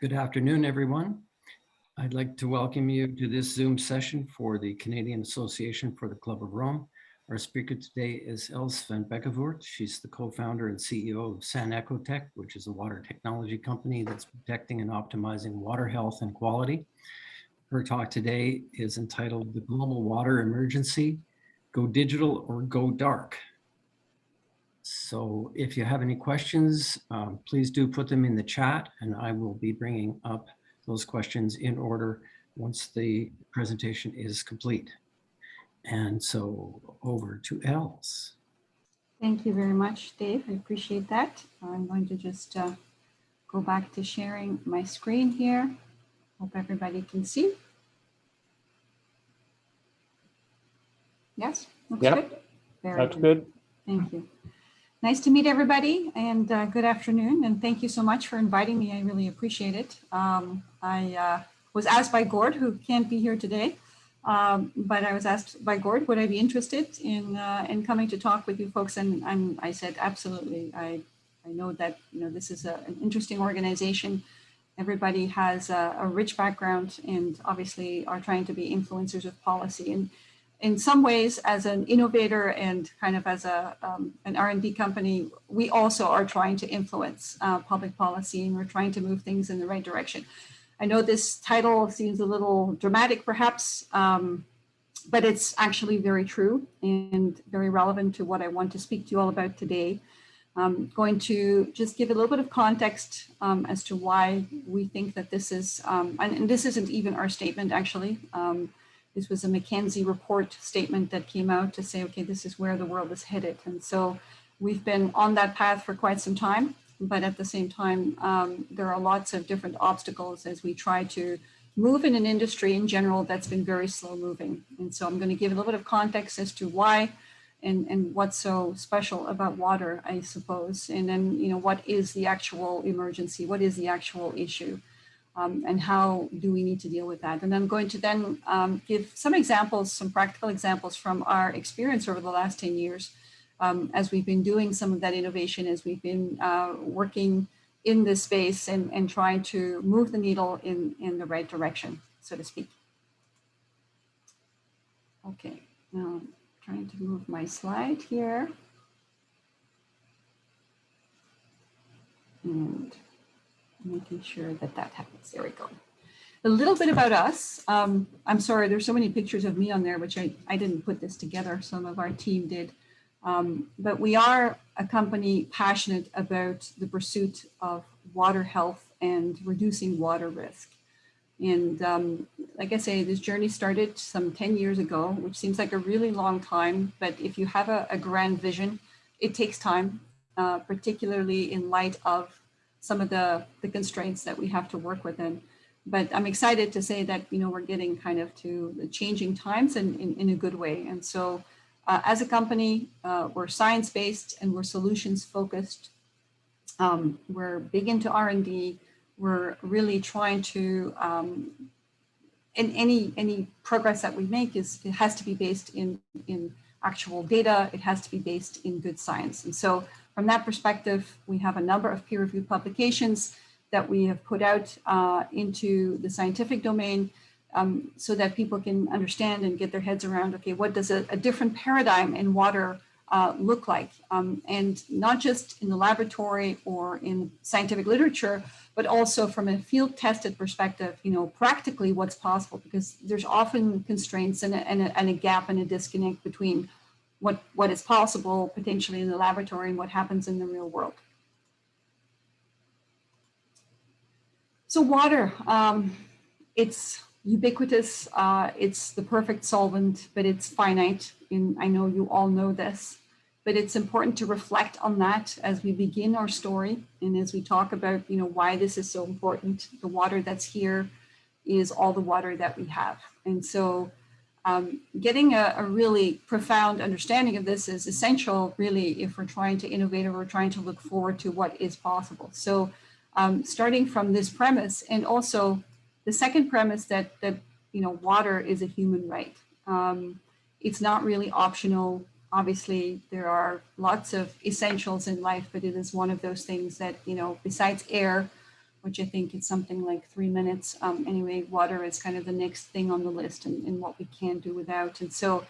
Good afternoon, everyone. I'd like to welcome you to this Zoom session for the Canadian Association for the Club of Rome. Our speaker today is Els Vanbeckevoort. She's the co-founder and CEO of SanEcoTec, which is a water technology company that's protecting and optimizing water health and quality. Her talk today is entitled The Global Water Emergency, Go Digital or Go Dark. So if you have any questions, please do put them in the chat and I will be bringing up those questions in order once the presentation is complete. And so over to Els. Thank you very much, Dave. I appreciate that. I'm going to just go back to sharing my screen here. Hope everybody can see. Yes, looks good. That's good. Thank you. Nice to meet everybody and good afternoon. And thank you so much for inviting me. I really appreciate it. I was asked by Gord, who can't be here today, but I was asked by Gord, would I be interested in coming to talk with you folks? And I said, absolutely. I know that this is an interesting organization. Everybody has a rich background and obviously are trying to be influencers of policy. And in some ways, as an innovator and kind of as an R&D company, we also are trying to influence public policy, and we're trying to move things in the right direction. I know this title seems a little dramatic, perhaps, but it's actually very true and very relevant to what I want to speak to you all about today. I'm going to just give a little bit of context as to why we think that this is, and this isn't even our statement, actually. This was a McKinsey report statement that came out to say, okay, this is where the world is headed. And so we've been on that path for quite some time, but at the same time, there are lots of different obstacles as we try to move in an industry in general that's been very slow moving. And so I'm going to give a little bit of context as to why and what's so special about water, I suppose. And then, what is the actual emergency? What is the actual issue? And how do we need to deal with that? And I'm going to then give some examples, some practical examples from our experience over the last 10 years as we've been doing some of that innovation, as we've been working in this space and trying to move the needle in the right direction, so to speak. Okay, now I'm trying to move my slide here. And making sure that happens. There we go. A little bit about us. I'm sorry, there's so many pictures of me on there, which I didn't put this together. Some of our team did. But we are a company passionate about the pursuit of water health and reducing water risk. And like I say, this journey started some 10 years ago, which seems like a really long time. But if you have a grand vision, it takes time, particularly in light of some of the constraints that we have to work within. But I'm excited to say that, we're getting kind of to the changing times and in a good way. And so as a company, we're science-based and we're solutions-focused. We're big into R&D. We're really trying to, and any progress that we make it has to be based in actual data. It has to be based in good science. And so from that perspective, we have a number of peer-reviewed publications that we have put out into the scientific domain so that people can understand and get their heads around, okay, what does a different paradigm in water look like? And not just in the laboratory or in scientific literature, but also from a field-tested perspective, practically what's possible, because there's often constraints and a gap and a disconnect between what is possible potentially in the laboratory and what happens in the real world. So water, it's ubiquitous, it's the perfect solvent, but it's finite. And I know you all know this, but it's important to reflect on that as we begin our story. And as we talk about, why this is so important. The water that's here is all the water that we have. And so getting a really profound understanding of this is essential, really, if we're trying to innovate or we're trying to look forward to what is possible. So starting from this premise, and also the second premise that water is a human right. It's not really optional. Obviously, there are lots of essentials in life, but it is one of those things that, besides air, which I think is something like 3 minutes. Anyway, water is kind of the next thing on the list and what we can do without. And so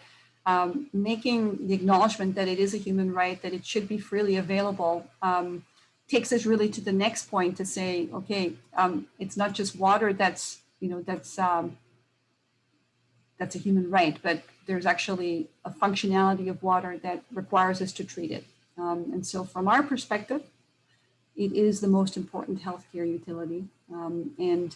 making the acknowledgement that it is a human right, that it should be freely available, takes us really to the next point to say, okay, it's not just water that's a human right, but there's actually a functionality of water that requires us to treat it. And so from our perspective, it is the most important healthcare utility. And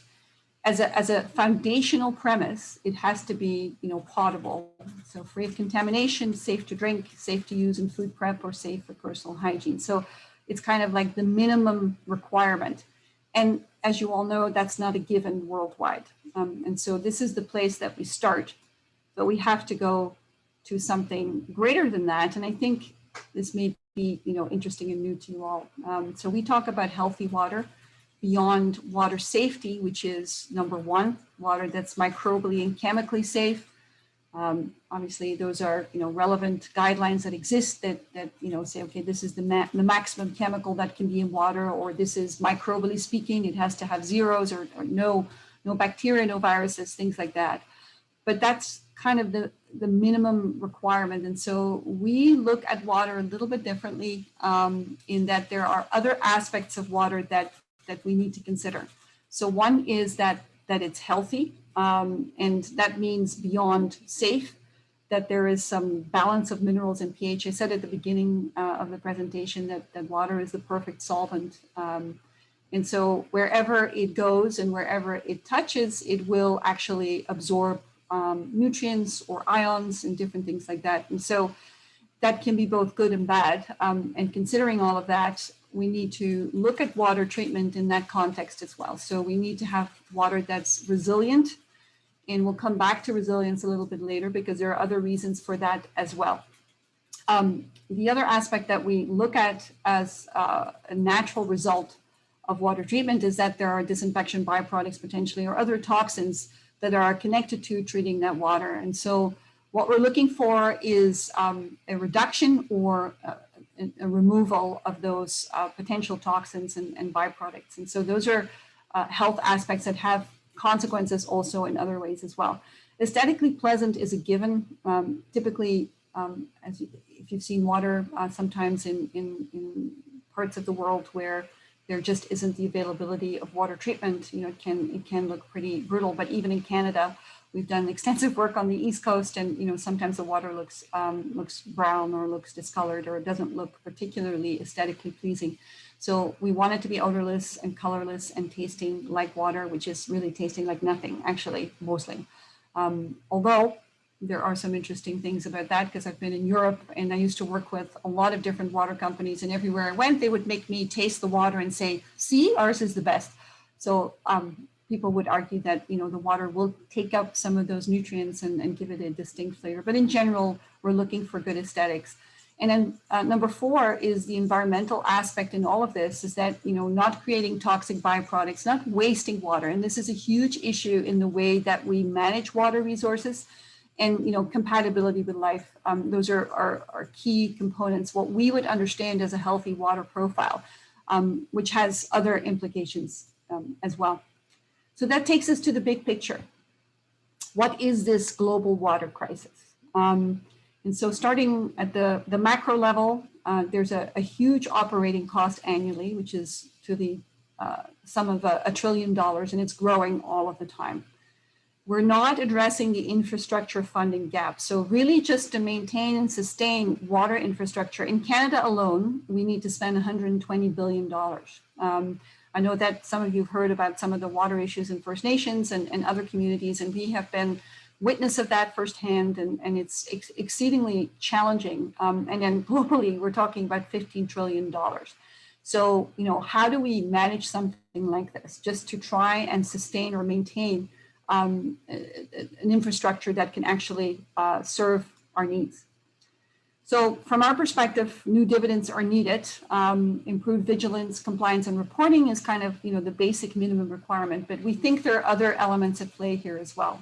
as a foundational premise, it has to be, potable. So free of contamination, safe to drink, safe to use in food prep, or safe for personal hygiene. So it's kind of like the minimum requirement. And as you all know, that's not a given worldwide. And so this is the place that we start, but we have to go to something greater than that. And I think this may be, interesting and new to you all. So we talk about healthy water beyond water safety, which is number one, water that's microbially and chemically safe. Obviously, those are relevant guidelines that exist that say, okay, this is the maximum chemical that can be in water, or this is microbially speaking, it has to have zeros or no bacteria, no viruses, things like that. But that's kind of the minimum requirement. And so we look at water a little bit differently in that there are other aspects of water that we need to consider. So one is that it's healthy, and that means beyond safe, that there is some balance of minerals and pH. I said at the beginning of the presentation that water is the perfect solvent. And so wherever it goes and wherever it touches, it will actually absorb nutrients or ions and different things like that. And so that can be both good and bad. And considering all of that, we need to look at water treatment in that context as well. So we need to have water that's resilient, and we'll come back to resilience a little bit later because there are other reasons for that as well. The other aspect that we look at as a natural result of water treatment is that there are disinfection byproducts potentially, or other toxins that are connected to treating that water. And so what we're looking for is a reduction or a removal of those potential toxins and byproducts. And so those are health aspects that have consequences also in other ways as well. Aesthetically pleasant is a given. Typically, if you've seen water, sometimes in parts of the world where there just isn't the availability of water treatment, it can look pretty brutal. But even in Canada, we've done extensive work on the East Coast, and sometimes the water looks brown or looks discolored, or it doesn't look particularly aesthetically pleasing. So we want it to be odorless and colorless and tasting like water, which is really tasting like nothing, actually, mostly. Although there are some interesting things about that, because I've been in Europe and I used to work with a lot of different water companies, and everywhere I went, they would make me taste the water and say, see, ours is the best. So people would argue that, the water will take up some of those nutrients and give it a distinct flavor. But in general, we're looking for good aesthetics. And then number 4 is the environmental aspect in all of this, is that, not creating toxic byproducts, not wasting water. And this is a huge issue in the way that we manage water resources and, compatibility with life. Those are key components, what we would understand as a healthy water profile, which has other implications as well. So that takes us to the big picture. What is this global water crisis? And so starting at the macro level, there's a huge operating cost annually, which is to the sum of $1 trillion, and it's growing all of the time. We're not addressing the infrastructure funding gap. So really just to maintain and sustain water infrastructure in Canada alone, we need to spend $120 billion. I know that some of you have heard about some of the water issues in First Nations and other communities, and we have been witness of that firsthand, and it's exceedingly challenging. And then globally, we're talking about $15 trillion. So, how do we manage something like this just to try and sustain or maintain an infrastructure that can actually serve our needs? So from our perspective, new dividends are needed. Improved vigilance, compliance, and reporting is kind of, the basic minimum requirement, but we think there are other elements at play here as well,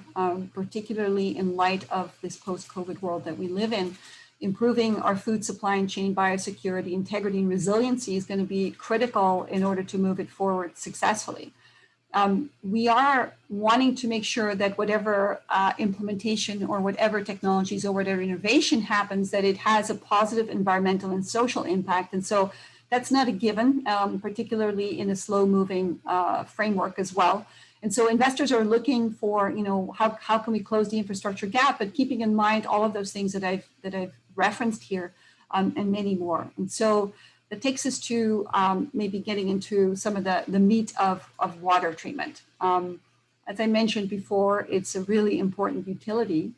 particularly in light of this post-COVID world that we live in. improving our food supply and chain biosecurity, integrity, and resiliency is going to be critical in order to move it forward successfully. We are wanting to make sure that whatever implementation or whatever technologies or whatever innovation happens, that it has a positive environmental and social impact. And so that's not a given, particularly in a slow-moving framework as well. And so investors are looking for, how can we close the infrastructure gap, but keeping in mind all of those things that I've referenced here, and many more. And so that takes us to maybe getting into some of the meat of water treatment. As I mentioned before, it's a really important utility,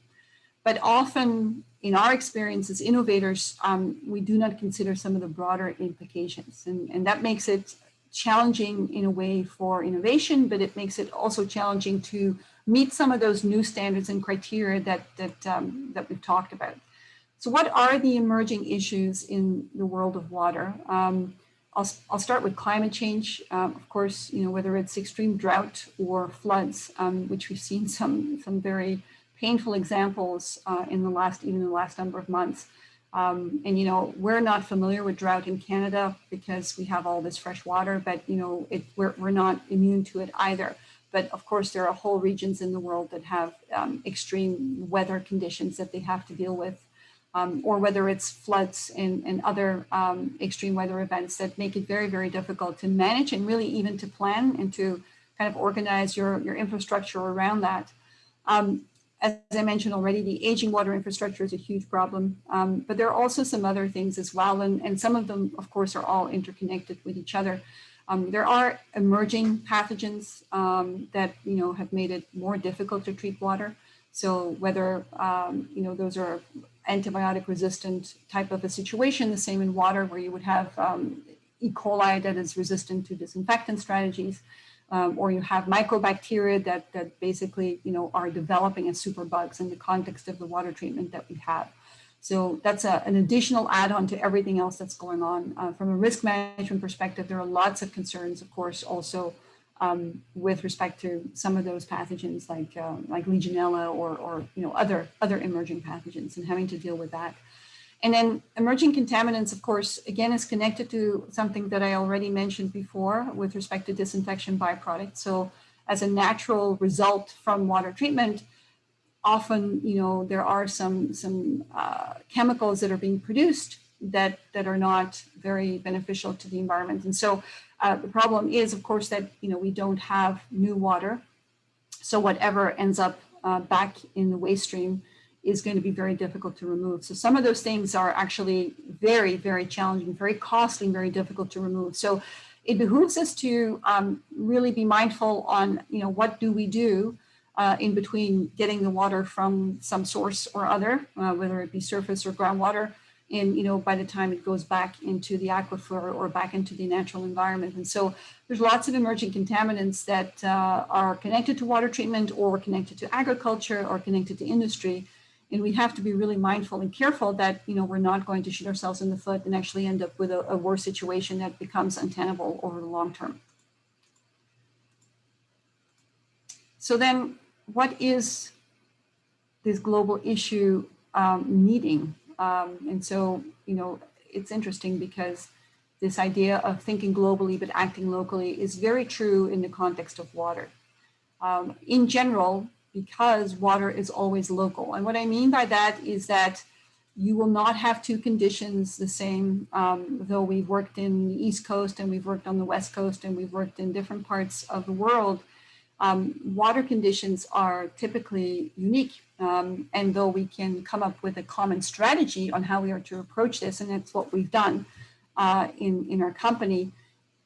but often in our experience as innovators, we do not consider some of the broader implications. And that makes it challenging in a way for innovation, but it makes it also challenging to meet some of those new standards and criteria that we've talked about. So what are the emerging issues in the world of water? I'll start with climate change. Of course, whether it's extreme drought or floods, which we've seen some very painful examples in the last number of months. And we're not familiar with drought in Canada because we have all this fresh water, but we're not immune to it either. But of course, there are whole regions in the world that have extreme weather conditions that they have to deal with. Or whether it's floods and other extreme weather events that make it very, very difficult to manage and really even to plan and to kind of organize your infrastructure around that. As I mentioned already, the aging water infrastructure is a huge problem, but there are also some other things as well, and some of them, of course, are all interconnected with each other. There are emerging pathogens that have made it more difficult to treat water. So whether those are antibiotic resistant type of a situation, the same in water where you would have E. coli that is resistant to disinfectant strategies, or you have mycobacteria that basically are developing as superbugs in the context of the water treatment that we have. So that's an additional add-on to everything else that's going on. From a risk management perspective, there are lots of concerns, of course, also with respect to some of those pathogens like Legionella or other emerging pathogens and having to deal with that. And then emerging contaminants, of course, again, is connected to something that I already mentioned before with respect to disinfection byproducts. So as a natural result from water treatment, often, there are some chemicals that are being produced that are not very beneficial to the environment. And so the problem is, of course, that we don't have new water. So whatever ends up back in the waste stream is going to be very difficult to remove. So some of those things are actually very, very challenging, very costly, and very difficult to remove. So it behooves us to really be mindful on, what do we do in between getting the water from some source or other, whether it be surface or groundwater, and by the time it goes back into the aquifer or back into the natural environment. And so there's lots of emerging contaminants that are connected to water treatment or connected to agriculture or connected to industry. And we have to be really mindful and careful that we're not going to shoot ourselves in the foot and actually end up with a worse situation that becomes untenable over the long term. So then what is this global issue needing? And so, it's interesting because this idea of thinking globally but acting locally is very true in the context of water. In general, because water is always local. And what I mean by that is that you will not have two conditions the same, though we've worked in the East Coast and we've worked on the West Coast and we've worked in different parts of the world. Water conditions are typically unique. And though we can come up with a common strategy on how we are to approach this, and that's what we've done in our company,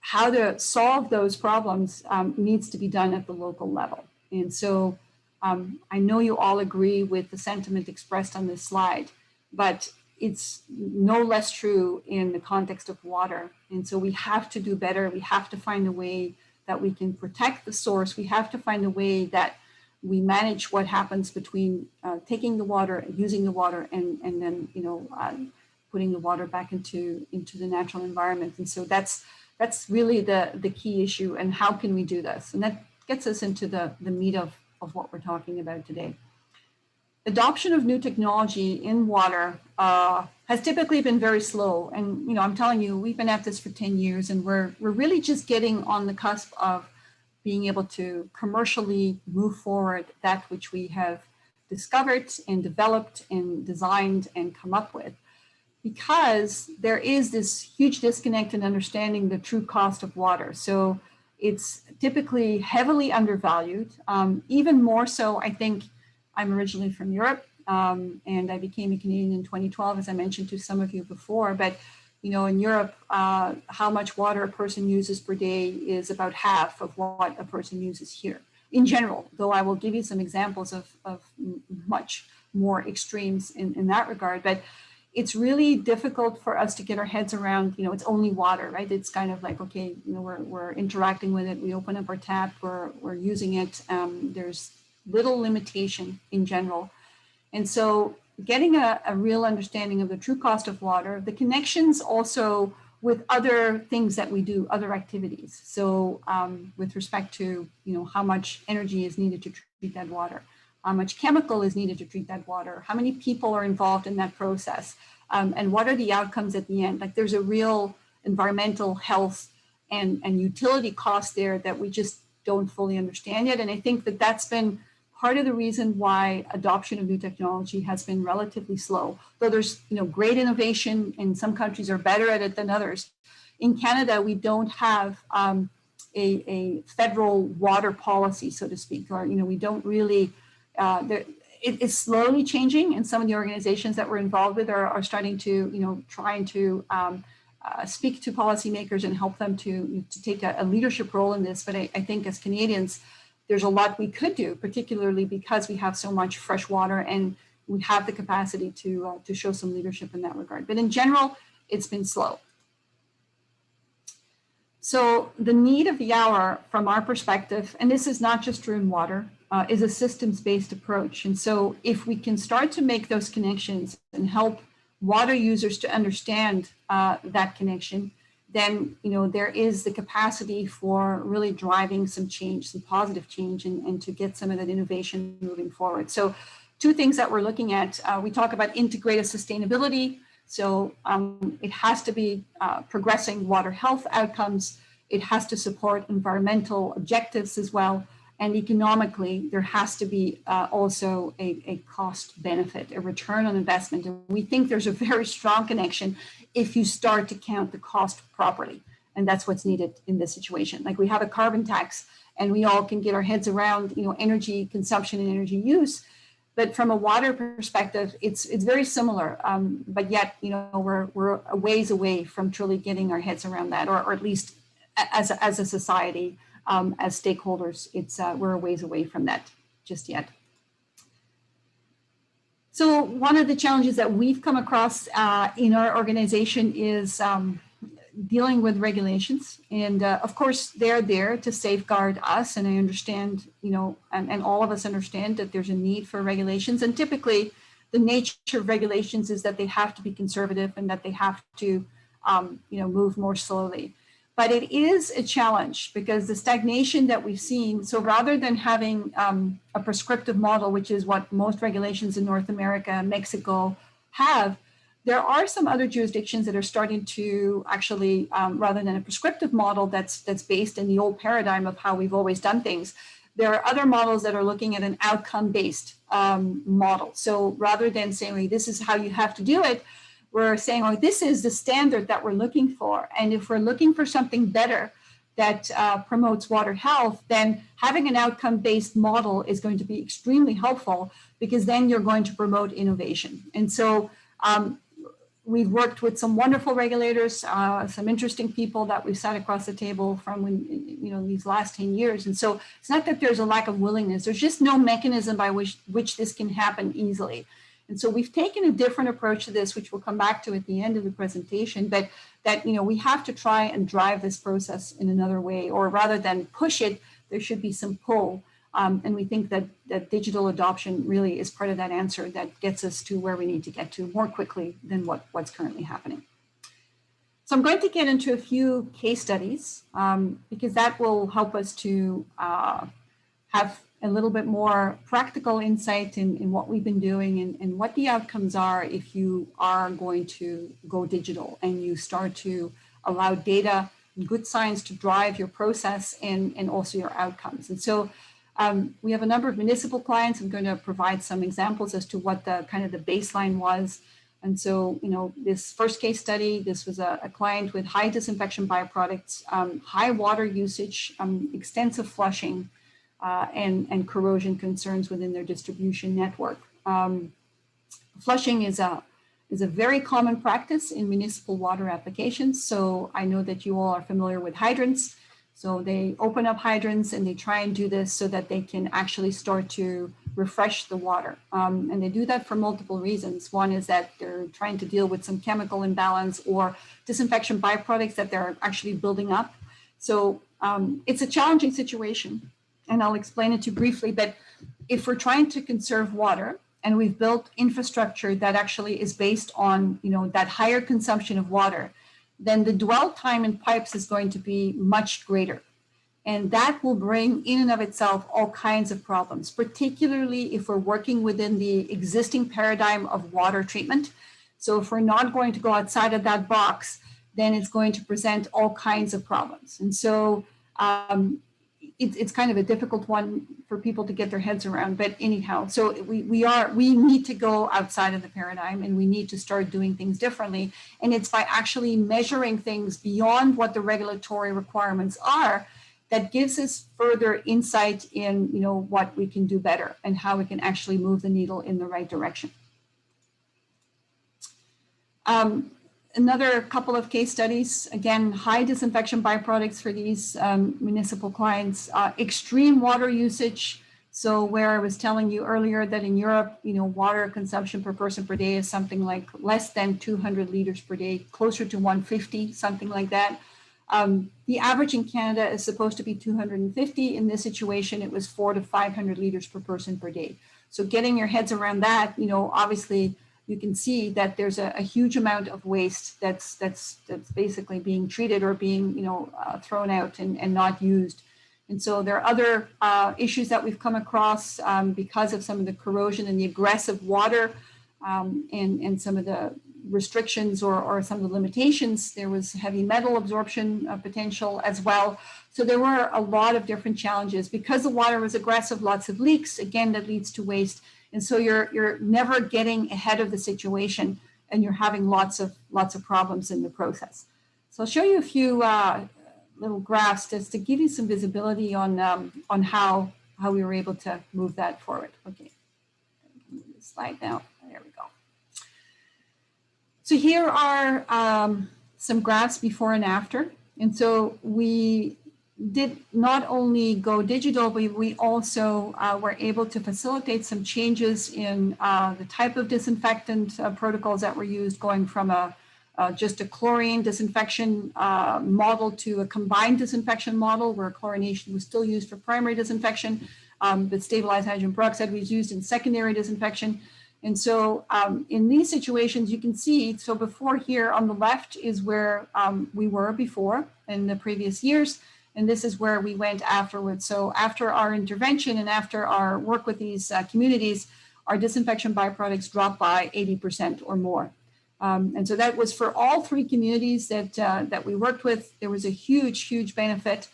how to solve those problems needs to be done at the local level. And so I know you all agree with the sentiment expressed on this slide, but it's no less true in the context of water. And so we have to do better. We have to find a way that we can protect the source. We have to find a way that we manage what happens between taking the water, using the water, and then putting the water back into the natural environment. And so that's really the key issue. And how can we do this? And that gets us into the meat of what we're talking about today. adoption of new technology in water has typically been very slow. And, I'm telling you, we've been at this for 10 years and we're really just getting on the cusp of being able to commercially move forward that which we have discovered and developed and designed and come up with, because there is this huge disconnect in understanding the true cost of water. So it's typically heavily undervalued, even more so. I think I'm originally from Europe, and I became a Canadian in 2012, as I mentioned to some of you before. But in Europe, how much water a person uses per day is about half of what a person uses here in general, though I will give you some examples of much more extremes in that regard. But it's really difficult for us to get our heads around, it's only water, right? It's kind of like, okay, we're interacting with it. We open up our tap, we're using it. There's little limitation in general. And so getting a real understanding of the true cost of water, the connections also with other things that we do, other activities. So with respect to, how much energy is needed to treat that water, how much chemical is needed to treat that water, how many people are involved in that process, and what are the outcomes at the end. Like there's a real environmental health and utility cost there that we just don't fully understand yet. And I think that that's been part of the reason why adoption of new technology has been relatively slow. Though there's great innovation, and some countries are better at it than others. In Canada, we don't have a federal water policy, so to speak, or we don't really. It is slowly changing, and some of the organizations that we're involved with are starting to trying to speak to policymakers and help them to take a leadership role in this. But I think as Canadians, there's a lot we could do, particularly because we have so much fresh water and we have the capacity to show some leadership in that regard. But in general, it's been slow. So the need of the hour from our perspective, and this is not just true in water, is a systems-based approach. And so if we can start to make those connections and help water users to understand that connection, then there is the capacity for really driving some change, some positive change, and to get some of that innovation moving forward. So two things that we're looking at, we talk about integrated sustainability. So it has to be progressing water health outcomes. It has to support environmental objectives as well. And economically, there has to be also a cost benefit, a return on investment. And we think there's a very strong connection if you start to count the cost properly. And that's what's needed in this situation. Like we have a carbon tax and we all can get our heads around, energy consumption and energy use. But from a water perspective, it's very similar. But yet, we're a ways away from truly getting our heads around that, or at least as a society, as stakeholders, we're a ways away from that just yet. So one of the challenges that we've come across in our organization is dealing with regulations. And of course, they're there to safeguard us. And I understand, and all of us understand that there's a need for regulations. And typically, the nature of regulations is that they have to be conservative and that they have to, move more slowly. But it is a challenge because the stagnation that we've seen, so rather than having a prescriptive model, which is what most regulations in North America, Mexico have, there are some other jurisdictions that are starting to actually, rather than a prescriptive model that's based in the old paradigm of how we've always done things, there are other models that are looking at an outcome-based model. So rather than saying, well, this is how you have to do it, we're saying, oh, this is the standard that we're looking for. And if we're looking for something better that promotes water health, then having an outcome-based model is going to be extremely helpful because then you're going to promote innovation. And so we've worked with some wonderful regulators, some interesting people that we've sat across the table from these last 10 years. And so it's not that there's a lack of willingness, there's just no mechanism by which this can happen easily. And so we've taken a different approach to this, which we'll come back to at the end of the presentation, but that, we have to try and drive this process in another way, or rather than push it, there should be some pull. And we think that digital adoption really is part of that answer that gets us to where we need to get to more quickly than what's currently happening. So I'm going to get into a few case studies because that will help us to have a little bit more practical insight in what we've been doing and what the outcomes are if you are going to go digital and you start to allow data and good science to drive your process and also your outcomes. And so we have a number of municipal clients. I'm going to provide some examples as to what the kind of the baseline was. And so, this first case study, this was a client with high disinfection byproducts, high water usage, extensive flushing, and corrosion concerns within their distribution network. Flushing is a very common practice in municipal water applications. So I know that you all are familiar with hydrants. So they open up hydrants and they try and do this so that they can actually start to refresh the water. And they do that for multiple reasons. One is that they're trying to deal with some chemical imbalance or disinfection byproducts that they're actually building up. So it's a challenging situation, and I'll explain it to you briefly. But if we're trying to conserve water and we've built infrastructure that actually is based on that higher consumption of water, then the dwell time in pipes is going to be much greater. And that will bring in and of itself all kinds of problems, particularly if we're working within the existing paradigm of water treatment. So if we're not going to go outside of that box, then it's going to present all kinds of problems. And so it's kind of a difficult one for people to get their heads around. But anyhow, so we need to go outside of the paradigm and we need to start doing things differently. And it's by actually measuring things beyond what the regulatory requirements are that gives us further insight in what we can do better and how we can actually move the needle in the right direction. Another couple of case studies, again, high disinfection byproducts for these municipal clients, extreme water usage. So where I was telling you earlier that in Europe, water consumption per person per day is something like less than 200 liters per day, closer to 150, something like that. The average in Canada is supposed to be 250. In this situation, it was 400 to 500 liters per person per day. So getting your heads around that, obviously, you can see that there's a huge amount of waste that's basically being treated or being thrown out and not used. And so there are other issues that we've come across because of some of the corrosion and the aggressive water and some of the restrictions or some of the limitations. There was heavy metal absorption potential as well. So there were a lot of different challenges. Because the water was aggressive, lots of leaks, again, that leads to waste. And so you're never getting ahead of the situation and you're having lots of problems in the process. So I'll show you a few little graphs just to give you some visibility on how we were able to move that forward. Okay, move this slide now. There we go. So here are some graphs before and after. And so we did not only go digital, but we also were able to facilitate some changes in the type of disinfectant protocols that were used, going from just a chlorine disinfection model to a combined disinfection model where chlorination was still used for primary disinfection, but stabilized hydrogen peroxide was used in secondary disinfection. And so in these situations, you can see, so before here on the left is where we were before in the previous years. And this is where we went afterwards. So after our intervention and after our work with these communities, our disinfection byproducts dropped by 80% or more. And so that was for all three communities that we worked with. There was a huge benefit,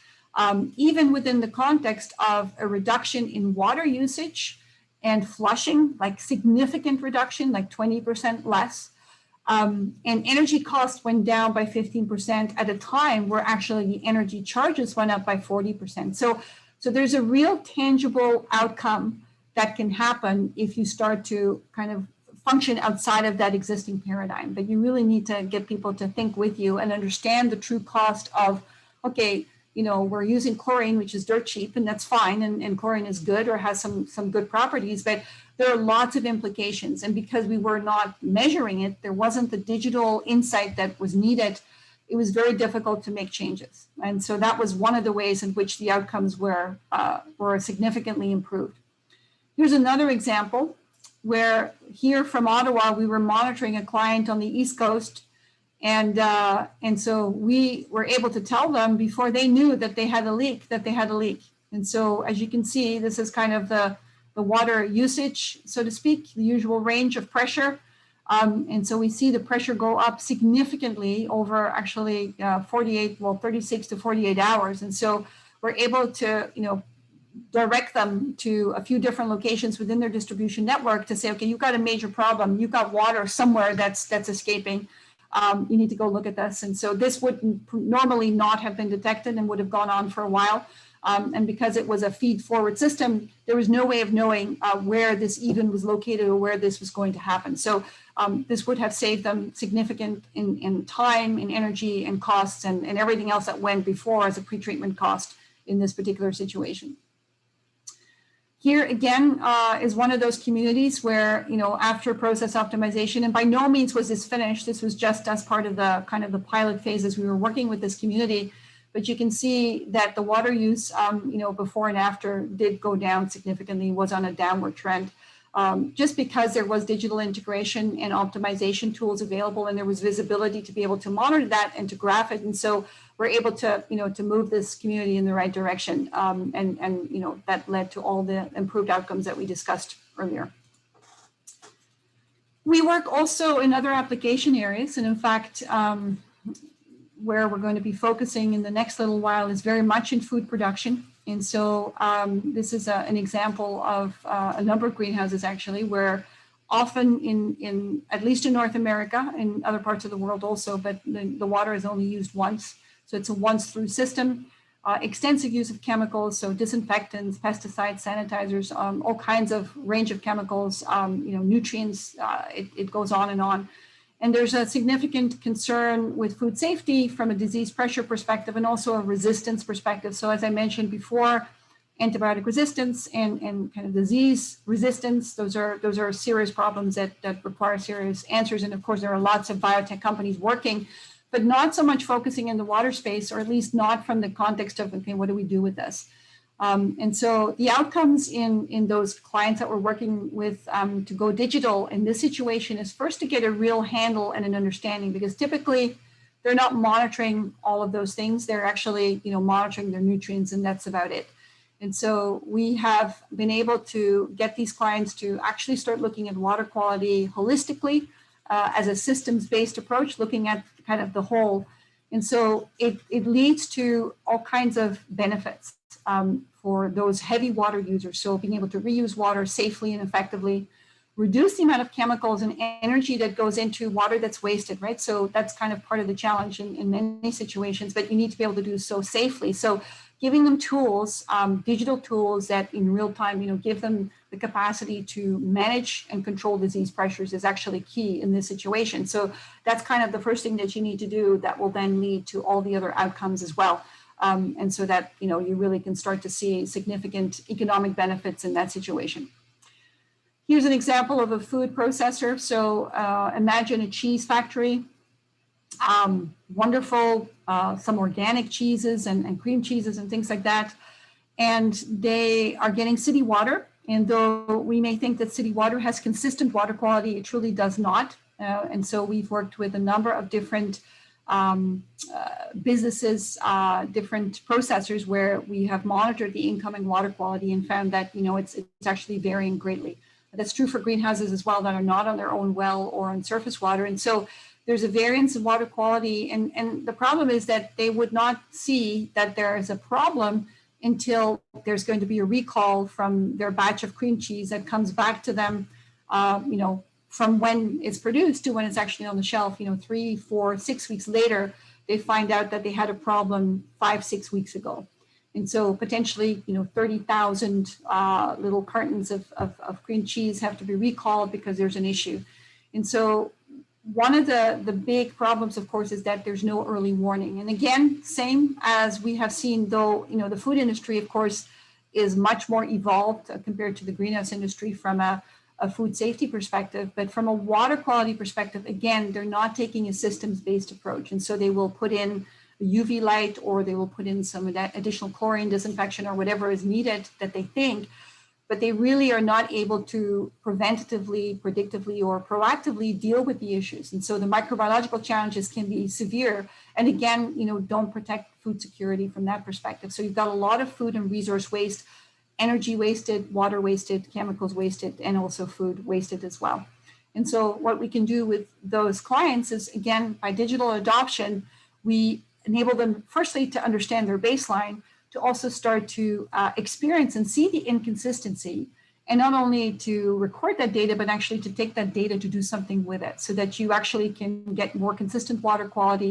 even within the context of a reduction in water usage and flushing, like significant reduction, like 20% less. And energy costs went down by 15% at a time where actually the energy charges went up by 40%. So there's a real tangible outcome that can happen if you start to kind of function outside of that existing paradigm. But you really need to get people to think with you and understand the true cost of, okay, we're using chlorine, which is dirt cheap, and that's fine. And chlorine is good or has some good properties, but there are lots of implications. And because we were not measuring it, there wasn't the digital insight that was needed. It was very difficult to make changes. And so that was one of the ways in which the outcomes were significantly improved. Here's another example where here from Ottawa, we were monitoring a client on the East Coast. And so we were able to tell them before they knew that they had a leak, And so as you can see, this is kind of the water usage, so to speak, the usual range of pressure. And so we see the pressure go up significantly over actually 36 to 48 hours. And so we're able to, direct them to a few different locations within their distribution network to say, okay, you've got a major problem. You've got water somewhere that's escaping. You need to go look at this. And so this would normally not have been detected and would have gone on for a while. And because it was a feed forward system, there was no way of knowing where this even was located or where this was going to happen. So this would have saved them significant in time, in energy, and costs, and everything else that went before as a pretreatment cost in this particular situation. Here again is one of those communities where, after process optimization, and by no means was this finished, this was just as part of the kind of the pilot phase as we were working with this community. But you can see that the water use, before and after did go down significantly, was on a downward trend. Just because there was digital integration and optimization tools available, and there was visibility to be able to monitor that and to graph it. And so we're able to, to move this community in the right direction. And that led to all the improved outcomes that we discussed earlier. We work also in other application areas. And in fact, where we're going to be focusing in the next little while is very much in food production. And so this is an example of a number of greenhouses actually, where often in at least in North America, in other parts of the world also, but the water is only used once. So it's a once through system, extensive use of chemicals, so disinfectants, pesticides, sanitizers, all kinds of range of chemicals, nutrients, it goes on and on. And there's a significant concern with food safety from a disease pressure perspective and also a resistance perspective. So as I mentioned before, antibiotic resistance and kind of disease resistance, those are serious problems that require serious answers. And of course, there are lots of biotech companies working, but not so much focusing in the water space, or at least not from the context of, okay, what do we do with this? And so the outcomes in those clients that we're working with to go digital in this situation is first to get a real handle and an understanding, because typically they're not monitoring all of those things. They're actually, monitoring their nutrients, and that's about it. And so we have been able to get these clients to actually start looking at water quality holistically as a systems-based approach, looking at kind of the whole. And so it leads to all kinds of benefits for those heavy water users. So being able to reuse water safely and effectively, reduce the amount of chemicals and energy that goes into water that's wasted, right? So that's kind of part of the challenge in many situations, but you need to be able to do so safely. So giving them tools, digital tools that in real time, give them the capacity to manage and control disease pressures is actually key in this situation. So that's kind of the first thing that you need to do that will then lead to all the other outcomes as well. And so that, you really can start to see significant economic benefits in that situation. Here's an example of a food processor. So imagine a cheese factory, wonderful, some organic cheeses and cream cheeses and things like that. And they are getting city water. And though we may think that city water has consistent water quality, it truly does not. And so we've worked with a number of different businesses, different processors where we have monitored the incoming water quality and found that, it's actually varying greatly. That's true for greenhouses as well that are not on their own well or on surface water. And so there's a variance in water quality. And the problem is that they would not see that there is a problem until there's going to be a recall from their batch of cream cheese that comes back to them, from when it's produced to when it's actually on the shelf, 3, 4, 6 weeks later, they find out that they had a problem 5, 6 weeks ago. And so potentially, 30,000 little cartons of cream cheese have to be recalled because there's an issue. And so one of the big problems, of course, is that there's no early warning. And again, same as we have seen, though, the food industry, of course, is much more evolved compared to the greenhouse industry from a food safety perspective. But from a water quality perspective, again, they're not taking a systems-based approach. And so they will put in UV light, or they will put in some additional chlorine disinfection or whatever is needed that they think. but they really are not able to preventatively, predictively, or proactively deal with the issues. And so the microbiological challenges can be severe. And again, don't protect food security from that perspective. So you've got a lot of food and resource waste, energy wasted, water wasted, chemicals wasted, and also food wasted as well. And so what we can do with those clients is, again, by digital adoption, we enable them firstly to understand their baseline, to also start to experience and see the inconsistency, and not only to record that data, but actually to take that data to do something with it, so that you actually can get more consistent water quality.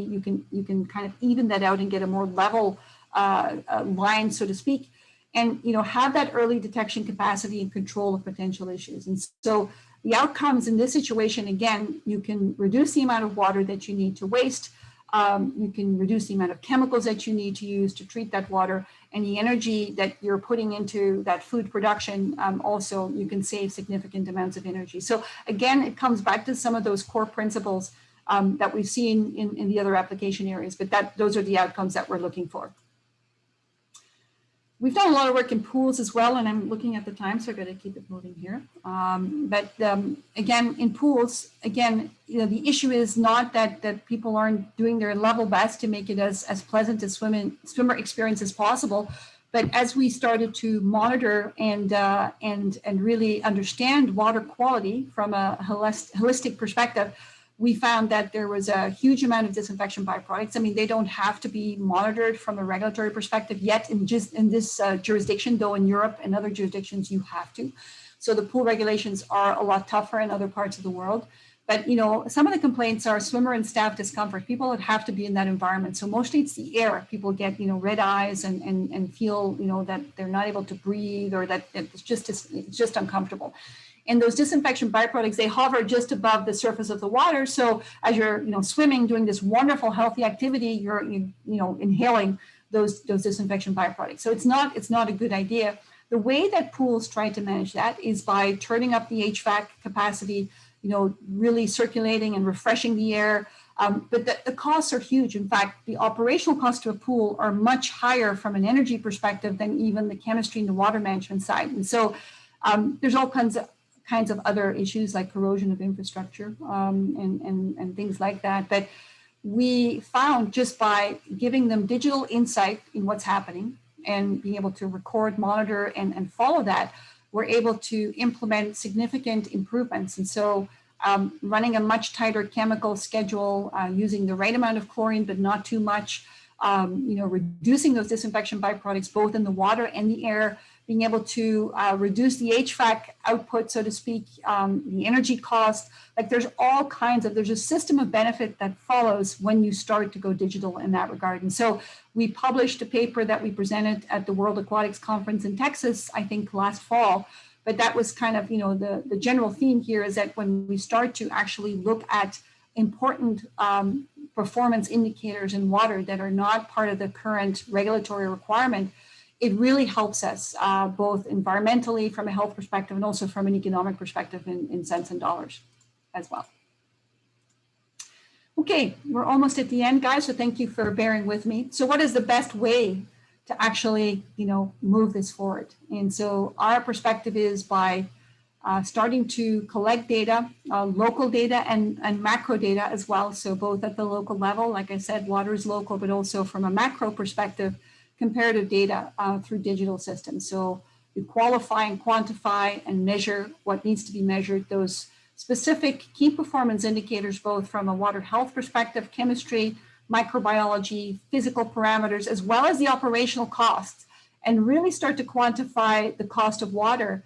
You can kind of even that out and get a more level line, so to speak, and have that early detection capacity and control of potential issues. And so the outcomes in this situation, again, you can reduce the amount of water that you need to waste. You can reduce the amount of chemicals that you need to use to treat that water, and the energy that you're putting into that food production. Also, you can save significant amounts of energy. So again, it comes back to some of those core principles that we've seen in the other application areas, but those are the outcomes that we're looking for. We've done a lot of work in pools as well, and I'm looking at the time, so I've got to keep it moving here. Again, in pools, again, the issue is not that people aren't doing their level best to make it as pleasant a swimmer experience as possible, but as we started to monitor and really understand water quality from a holistic perspective, we found that there was a huge amount of disinfection byproducts. I mean, they don't have to be monitored from a regulatory perspective yet in this jurisdiction, though in Europe and other jurisdictions you have to. So the pool regulations are a lot tougher in other parts of the world. But some of the complaints are swimmer and staff discomfort, people that have to be in that environment. So mostly it's the air. People get red eyes and feel that they're not able to breathe, or that it's just uncomfortable. And those disinfection byproducts, they hover just above the surface of the water. So as you're swimming, doing this wonderful healthy activity, you're inhaling those disinfection byproducts. So it's not a good idea. The way that pools try to manage that is by turning up the HVAC capacity, really circulating and refreshing the air. But the costs are huge. In fact, the operational costs to a pool are much higher from an energy perspective than even the chemistry and the water management side. And so there's all kinds of other issues like corrosion of infrastructure and things like that. But we found, just by giving them digital insight in what's happening and being able to record, monitor, and follow that, we're able to implement significant improvements. And so running a much tighter chemical schedule, using the right amount of chlorine, but not too much, reducing those disinfection byproducts, both in the water and the air, being able to reduce the HVAC output, so to speak, the energy cost. Like there's a system of benefit that follows when you start to go digital in that regard. And so we published a paper that we presented at the World Aquatics Conference in Texas, I think last fall. But that was kind of, the general theme here is that when we start to actually look at important performance indicators in water that are not part of the current regulatory requirement, it really helps us both environmentally from a health perspective and also from an economic perspective in cents and dollars as well. Okay, we're almost at the end, guys, so thank you for bearing with me. So what is the best way to actually, move this forward? And so our perspective is by starting to collect data, local data and macro data as well. So both at the local level, like I said, water is local, but also from a macro perspective, comparative data through digital systems. So you qualify and quantify and measure what needs to be measured, those specific key performance indicators, both from a water health perspective, chemistry, microbiology, physical parameters, as well as the operational costs, and really start to quantify the cost of water.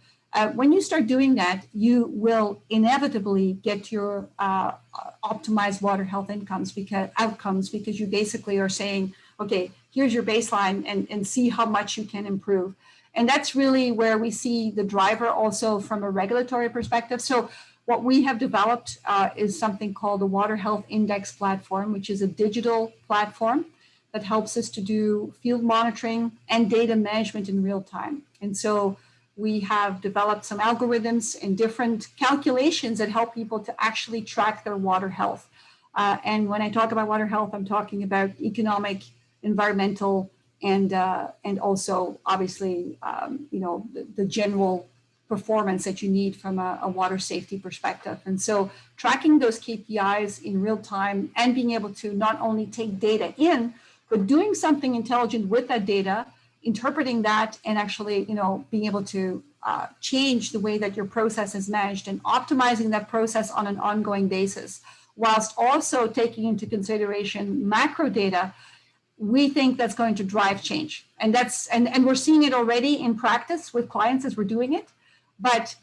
When you start doing that, you will inevitably get your optimized water health outcomes because you basically are saying, okay, here's your baseline and see how much you can improve. And that's really where we see the driver also from a regulatory perspective. So what we have developed is something called the Water Health Index platform, which is a digital platform that helps us to do field monitoring and data management in real time. And so we have developed some algorithms and different calculations that help people to actually track their water health. And when I talk about water health, I'm talking about economic, environmental, and also obviously, the general performance that you need from a water safety perspective. And so tracking those KPIs in real time and being able to not only take data in, but doing something intelligent with that data, interpreting that, and actually, being able to change the way that your process is managed and optimizing that process on an ongoing basis, whilst also taking into consideration macro data, we think that's going to drive change. And and we're seeing it already in practice with clients as we're doing it. But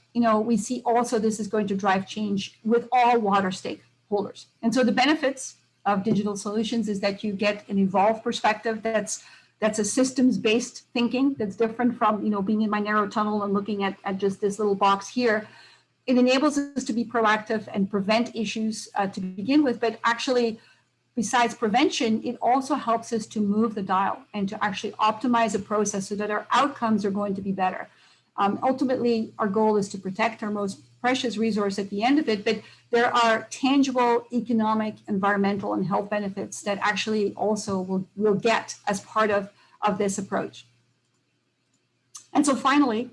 we see also this is going to drive change with all water stakeholders. And so the benefits of digital solutions is that you get an evolved perspective that's a systems-based thinking that's different from being in my narrow tunnel and looking at just this little box here. It enables us to be proactive and prevent issues to begin with, but actually, besides prevention, it also helps us to move the dial and to actually optimize the process so that our outcomes are going to be better. Ultimately, our goal is to protect our most precious resource at the end of it, but there are tangible economic, environmental, and health benefits that actually also will get as part of this approach. And so finally,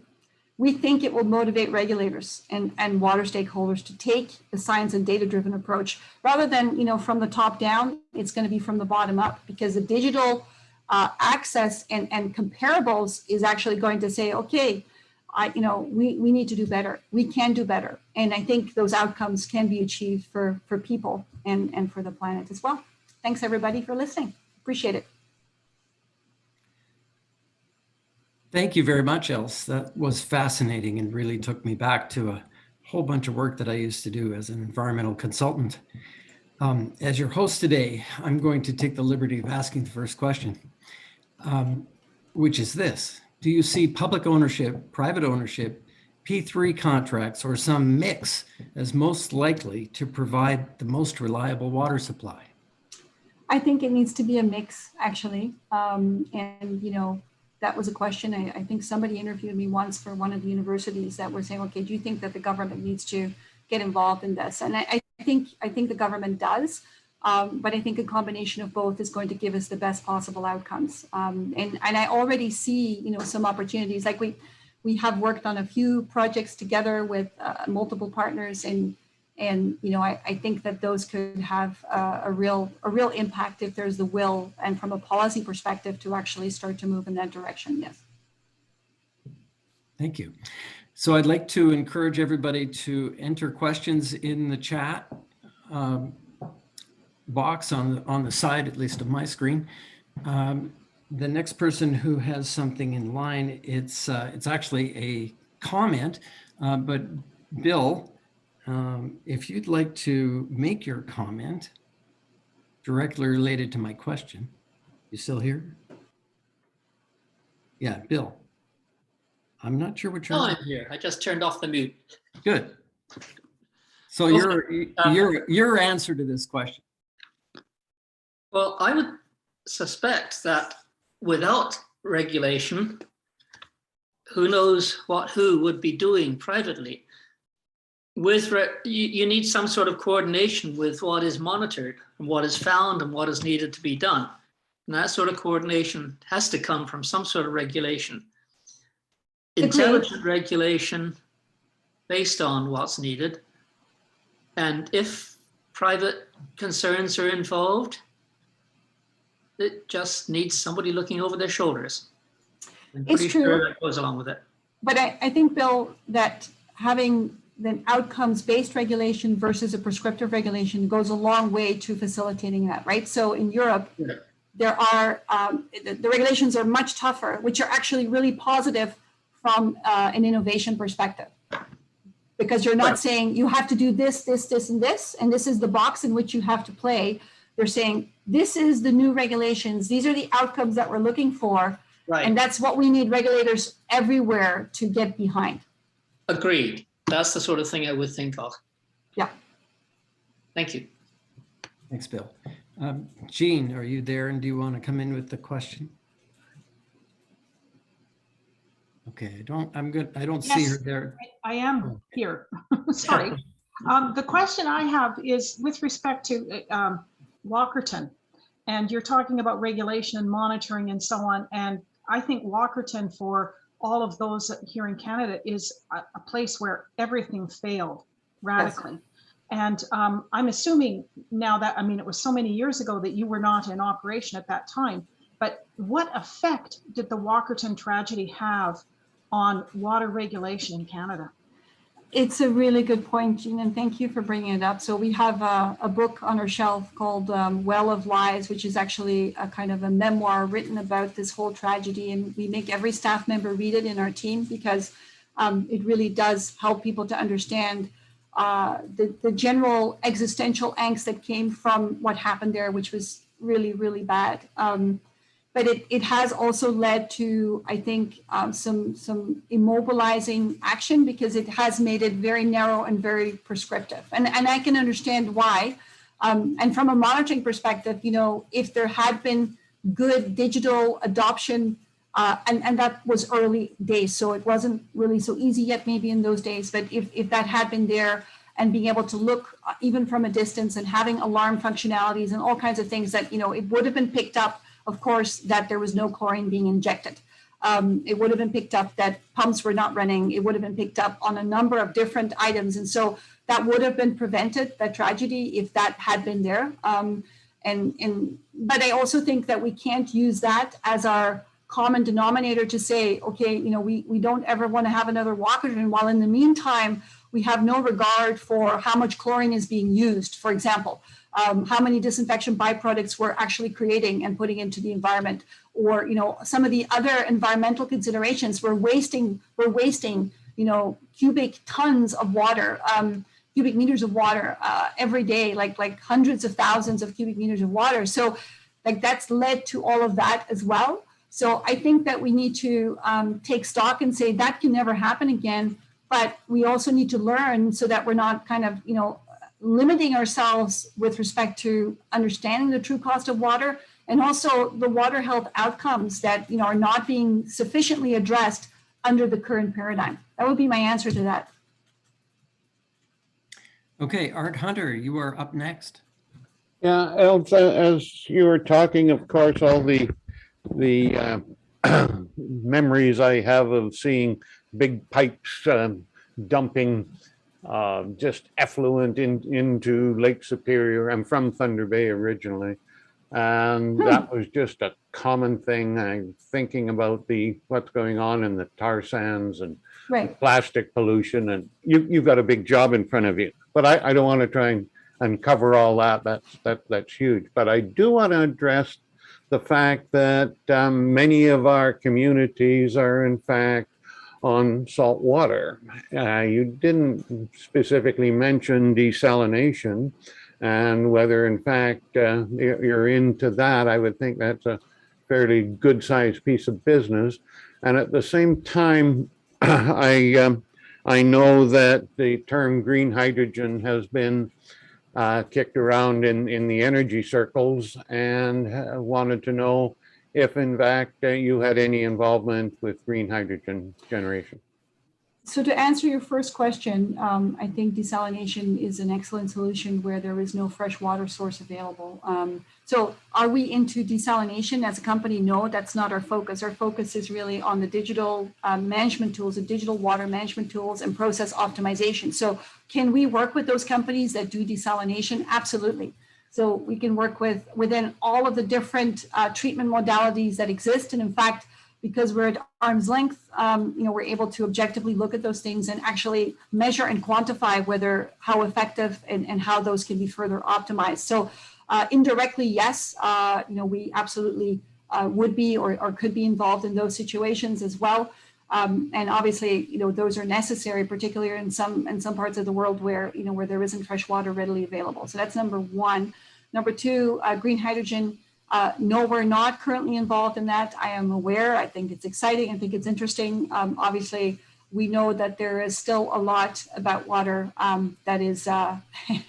we think it will motivate regulators and water stakeholders to take the science and data-driven approach rather than from the top down. It's going to be from the bottom up, because the digital access and comparables is actually going to say, okay, we need to do better. We can do better. And I think those outcomes can be achieved for people and for the planet as well. Thanks everybody for listening. Appreciate it. Thank you very much, Els. That was fascinating and really took me back to a whole bunch of work that I used to do as an environmental consultant. As your host today, I'm going to take the liberty of asking the first question, which is this. Do you see public ownership, private ownership, P3 contracts, or some mix as most likely to provide the most reliable water supply? I think it needs to be a mix, actually. That was a question. I think somebody interviewed me once for one of the universities that were saying, okay, do you think that the government needs to get involved in this? And I think the government does, but I think a combination of both is going to give us the best possible outcomes. And I already see, some opportunities. Like we have worked on a few projects together with multiple partners, and I think that those could have a real impact if there's the will and from a policy perspective to actually start to move in that direction. Yes. Thank you. So I'd like to encourage everybody to enter questions in the chat box on the side, at least of my screen. The next person who has something in line, it's actually a comment, but Bill, if you'd like to make your comment directly related to my question, you still here? Yeah, Bill. I'm not sure what you're. No, I'm here. I just turned off the mute. Good. So your answer to this question. Well, I would suspect that without regulation, who knows what who would be doing privately. You need some sort of coordination with what is monitored and what is found and what is needed to be done. And that sort of coordination has to come from some sort of regulation. Intelligent regulation based on what's needed. And if private concerns are involved, it just needs somebody looking over their shoulders. I'm pretty sure that goes along with it. But I think, Bill, that having the outcomes-based regulation versus a prescriptive regulation goes a long way to facilitating that, right? So in Europe, there are, the regulations are much tougher, which are actually really positive from an innovation perspective. Because you're not saying you have to do this, this, this, and this is the box in which you have to play. They're saying, this is the new regulations. These are the outcomes that we're looking for. Right. And that's what we need regulators everywhere to get behind. Agreed. That's the sort of thing I would think of. Yeah. Thank you. Thanks, Bill. Jean, are you there, and do you want to come in with the question? Okay, I don't see her there. I am here. Sorry. The question I have is with respect to Walkerton, and you're talking about regulation and monitoring and so on. And I think Walkerton for all of those here in Canada is a place where everything failed radically. And I'm assuming now that, I mean, it was so many years ago that you were not in operation at that time, but what effect did the Walkerton tragedy have on water regulation in Canada? It's a really good point, Jean, and thank you for bringing it up. So we have a book on our shelf called Well of Lies, which is actually a kind of a memoir written about this whole tragedy. And we make every staff member read it in our team because it really does help people to understand the general existential angst that came from what happened there, which was really, really bad. But it has also led to, I think, some immobilizing action because it has made it very narrow and very prescriptive. And I can understand why. And from a monitoring perspective, you know, if there had been good digital adoption, and that was early days, so it wasn't really so easy yet maybe in those days, but if that had been there and being able to look even from a distance and having alarm functionalities and all kinds of things that, you know, it would have been picked up, of course, that there was no chlorine being injected. It would have been picked up that pumps were not running. It would have been picked up on a number of different items. And so that would have been prevented, that tragedy, if that had been there. But I also think that we can't use that as our common denominator to say, okay, you know, we don't ever want to have another Walkerton, while in the meantime, we have no regard for how much chlorine is being used, for example. How many disinfection byproducts we're actually creating and putting into the environment, or, you know, some of the other environmental considerations. We're wasting, you know, cubic tons of water, cubic meters of water every day, like hundreds of thousands of cubic meters of water. So like that's led to all of that as well. So I think that we need to take stock and say that can never happen again, but we also need to learn so that we're not kind of, you know, limiting ourselves with respect to understanding the true cost of water, and also the water health outcomes that, you know, are not being sufficiently addressed under the current paradigm. That would be my answer to that. Okay, Art Hunter, you are up next. Yeah, Els, as you were talking, of course, all the memories I have of seeing big pipes dumping just effluent into Lake Superior. I'm from Thunder Bay originally, and that was just a common thing. I'm thinking about what's going on in the tar sands and plastic pollution, and you've got a big job in front of you. But I don't want to try and cover all that. That's huge. But I do want to address the fact that many of our communities are in fact on salt water. You didn't specifically mention desalination, and whether in fact you're into that. I would think that's a fairly good sized piece of business. And at the same time, I know that the term green hydrogen has been kicked around in the energy circles, and wanted to know if in fact you had any involvement with green hydrogen generation. So to answer your first question, I think desalination is an excellent solution where there is no fresh water source available. So are we into desalination as a company? No, that's not our focus. Our focus is really on the digital management tools, the digital water management tools and process optimization. So can we work with those companies that do desalination? Absolutely. So we can work within all of the different treatment modalities that exist. And in fact, because we're at arm's length, we're able to objectively look at those things and actually measure and quantify how effective and how those can be further optimized. So indirectly, yes, we absolutely would be or could be involved in those situations as well. And obviously, those are necessary, particularly in some parts of the world where there isn't fresh water readily available. So that's number one. Number two, green hydrogen. No, we're not currently involved in that. I am aware. I think it's exciting. I think it's interesting. Obviously, we know that there is still a lot about water that is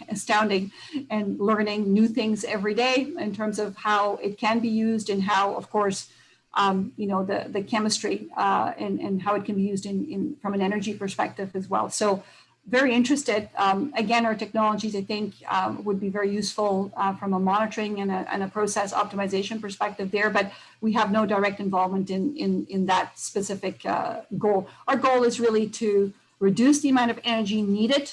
astounding, and learning new things every day in terms of how it can be used and how, of course, the chemistry and how it can be used from an energy perspective as well. So very interested. Again, our technologies, I think, would be very useful from a monitoring and a process optimization perspective there, but we have no direct involvement in that specific goal. Our goal is really to reduce the amount of energy needed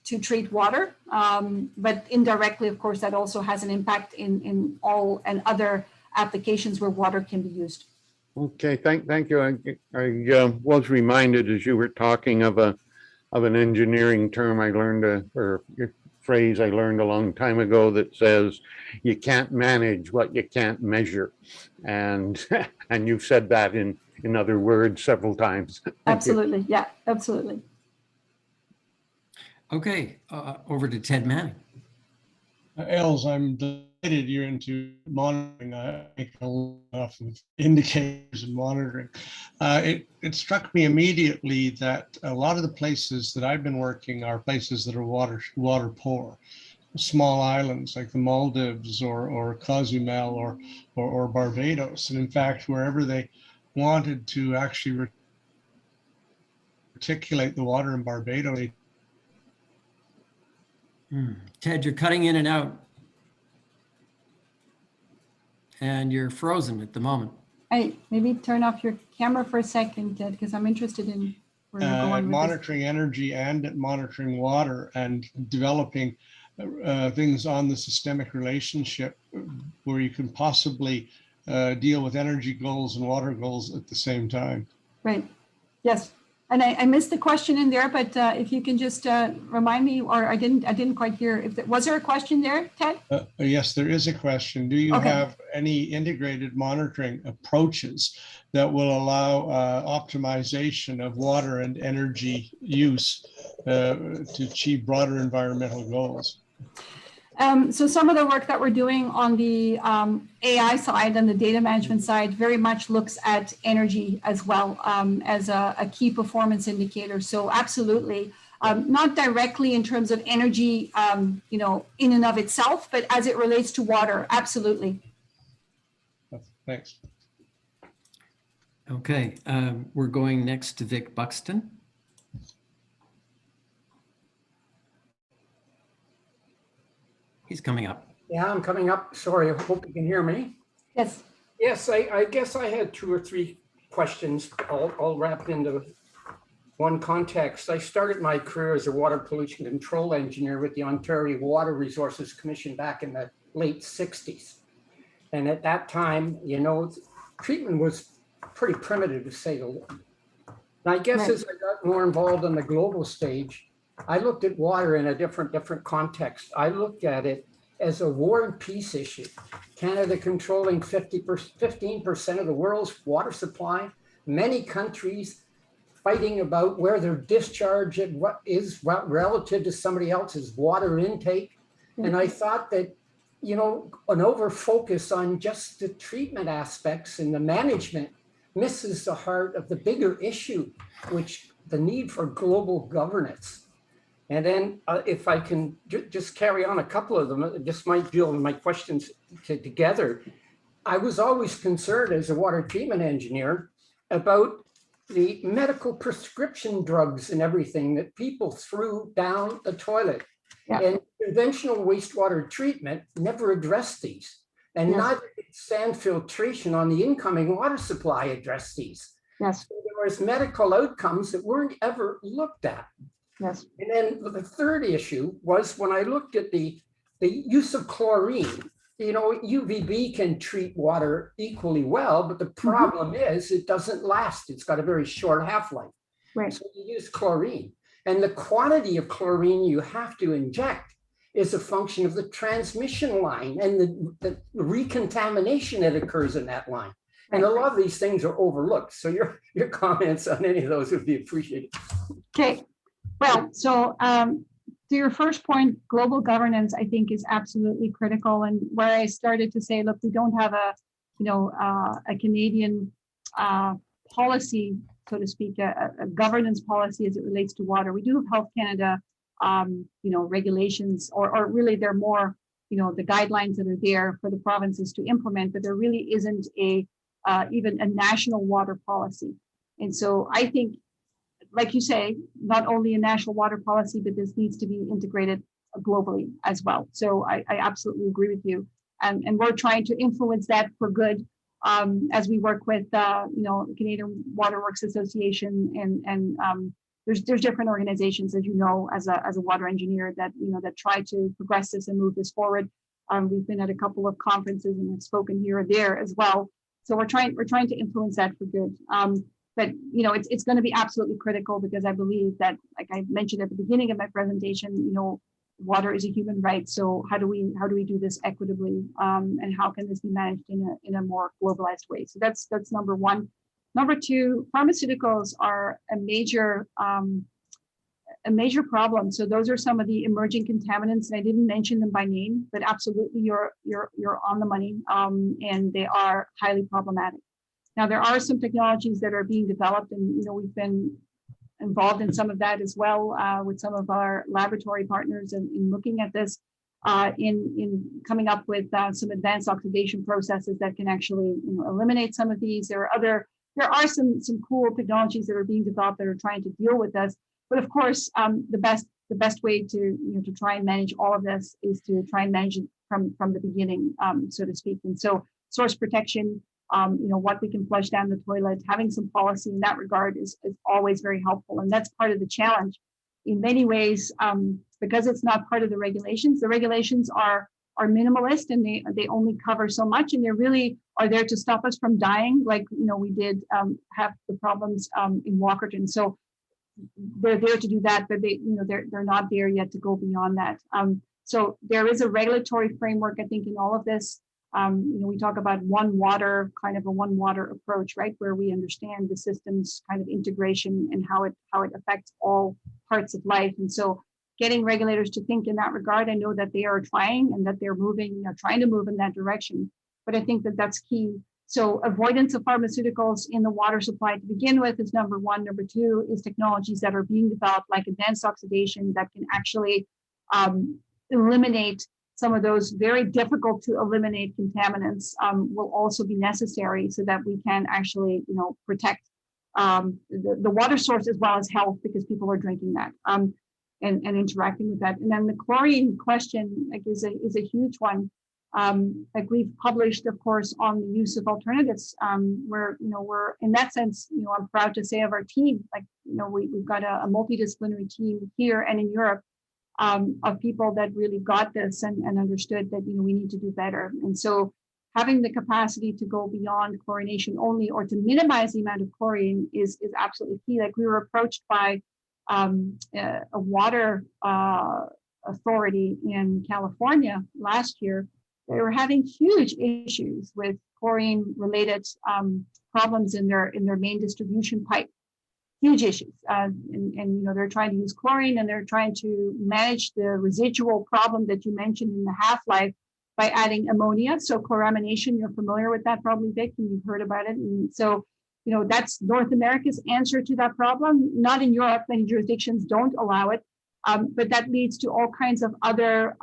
to treat water, but indirectly, of course, that also has an impact in all and other applications where water can be used. Okay, thank you. I was reminded as you were talking of an engineering term I learned, or a phrase I learned a long time ago that says, you can't manage what you can't measure. And and you've said that in other words several times. Absolutely. Yeah, absolutely. Okay, over to Ted Manning. Els, I'm delighted you're into monitoring. I make a lot of indicators and monitoring. It struck me immediately that a lot of the places that I've been working are places that are water poor, small islands like the Maldives or Cozumel or Barbados. And in fact, wherever they wanted to actually reticulate the water in Barbados, Ted, you're cutting in and out. And you're frozen at the moment. Hey, maybe turn off your camera for a second, Ted, because I'm interested in where you're going with monitoring energy and monitoring water and developing things on the systemic relationship where you can possibly deal with energy goals and water goals at the same time. Right. Yes. And I missed the question in there, but if you can just remind me, or I didn't quite hear. Was there a question there, Ted? Yes, there is a question. Do you have any integrated monitoring approaches that will allow optimization of water and energy use to achieve broader environmental goals? So some of the work that we're doing on the AI side and the data management side very much looks at energy as well as a key performance indicator. So absolutely, not directly in terms of energy, in and of itself, but as it relates to water, absolutely. Thanks. Okay, we're going next to Vic Buxton. He's coming up. Yeah, I'm coming up. Sorry, I hope you can hear me. Yes. Yes, I guess I had 2 or 3 questions all wrapped into one context. I started my career as a water pollution control engineer with the Ontario Water Resources Commission back in the late 60s. And at that time, treatment was pretty primitive, to say the least. And I guess as I got more involved on the global stage, I looked at water in a different context. I looked at it as a war and peace issue. Canada controlling 15% of the world's water supply, many countries fighting about where their discharge is relative to somebody else's water intake. And I thought that, an over focus on just the treatment aspects and the management misses the heart of the bigger issue, which the need for global governance. And then if I can just carry on a couple of them, this might deal with my questions together. I was always concerned as a water treatment engineer about the medical prescription drugs and everything that people threw down the toilet. Yeah. And conventional wastewater treatment never addressed these. And neither did sand filtration on the incoming water supply address these. Yes. So there was medical outcomes that weren't ever looked at. Yes. And then the third issue was when I looked at the use of chlorine. UVB can treat water equally well, but the problem is it doesn't last. It's got a very short half-life. Right. So you use chlorine. And the quantity of chlorine you have to inject is a function of the transmission line and the recontamination that occurs in that line. And a lot of these things are overlooked. So your comments on any of those would be appreciated. Okay. Well, so to your first point, global governance, I think, is absolutely critical. And where I started to say, look, we don't have a Canadian policy, so to speak, a governance policy as it relates to water. We do have Health Canada, regulations, or really they're more, the guidelines that are there for the provinces to implement, but there really isn't even a national water policy. And so I think like you say, not only a national water policy, but this needs to be integrated globally as well. So I absolutely agree with you. And we're trying to influence that for good as we work with, Canadian Waterworks Association and there's different organizations, as you know, as a water engineer that, that try to progress this and move this forward. We've been at a couple of conferences and have spoken here or there as well. So we're trying to influence that for good. But it's going to be absolutely critical because I believe that, like I mentioned at the beginning of my presentation, water is a human right. So how do we do this equitably, and how can this be managed in a more globalized way? So that's number one. Number two, pharmaceuticals are a major problem. So those are some of the emerging contaminants, and I didn't mention them by name, but absolutely you're on the money, and they are highly problematic. Now there are some technologies that are being developed, and we've been involved in some of that as well with some of our laboratory partners in looking at this, in coming up with some advanced oxidation processes that can actually eliminate some of these. There are some cool technologies that are being developed that are trying to deal with this. But of course, the best way to try and manage all of this is to try and manage it from the beginning, so to speak. And so source protection, what we can flush down the toilet, having some policy in that regard is always very helpful. And that's part of the challenge. In many ways, because it's not part of the regulations are minimalist, and they only cover so much, and they really are there to stop us from dying, like we did have the problems in Walkerton. So they're there to do that, but they're not there yet to go beyond that. So there is a regulatory framework, I think, in all of this. We talk about one water approach, right, where we understand the system's kind of integration and how it affects all parts of life. And so getting regulators to think in that regard, I know that they are trying and that they're trying to move in that direction. But I think that that's key. So avoidance of pharmaceuticals in the water supply to begin with is number one. Number two is technologies that are being developed, like advanced oxidation, that can actually eliminate some of those very difficult to eliminate contaminants, will also be necessary so that we can actually, protect the water source as well as health, because people are drinking that and interacting with that. And then the chlorine question, is a huge one. We've published, of course, on the use of alternatives, where we're in that sense, I'm proud to say of our team, we've got a multidisciplinary team here and in Europe, of people that really got this and understood that we need to do better. And so having the capacity to go beyond chlorination only, or to minimize the amount of chlorine, is absolutely key. Like, we were approached by a water authority in California last year. They were having huge issues with chlorine related problems in their main distribution pipe. Huge issues, and they're trying to use chlorine, and they're trying to manage the residual problem that you mentioned in the half-life by adding ammonia. So chloramination, you're familiar with that probably, Vic, and you've heard about it. And so that's North America's answer to that problem. Not in Europe, many jurisdictions don't allow it, but that leads to all kinds of other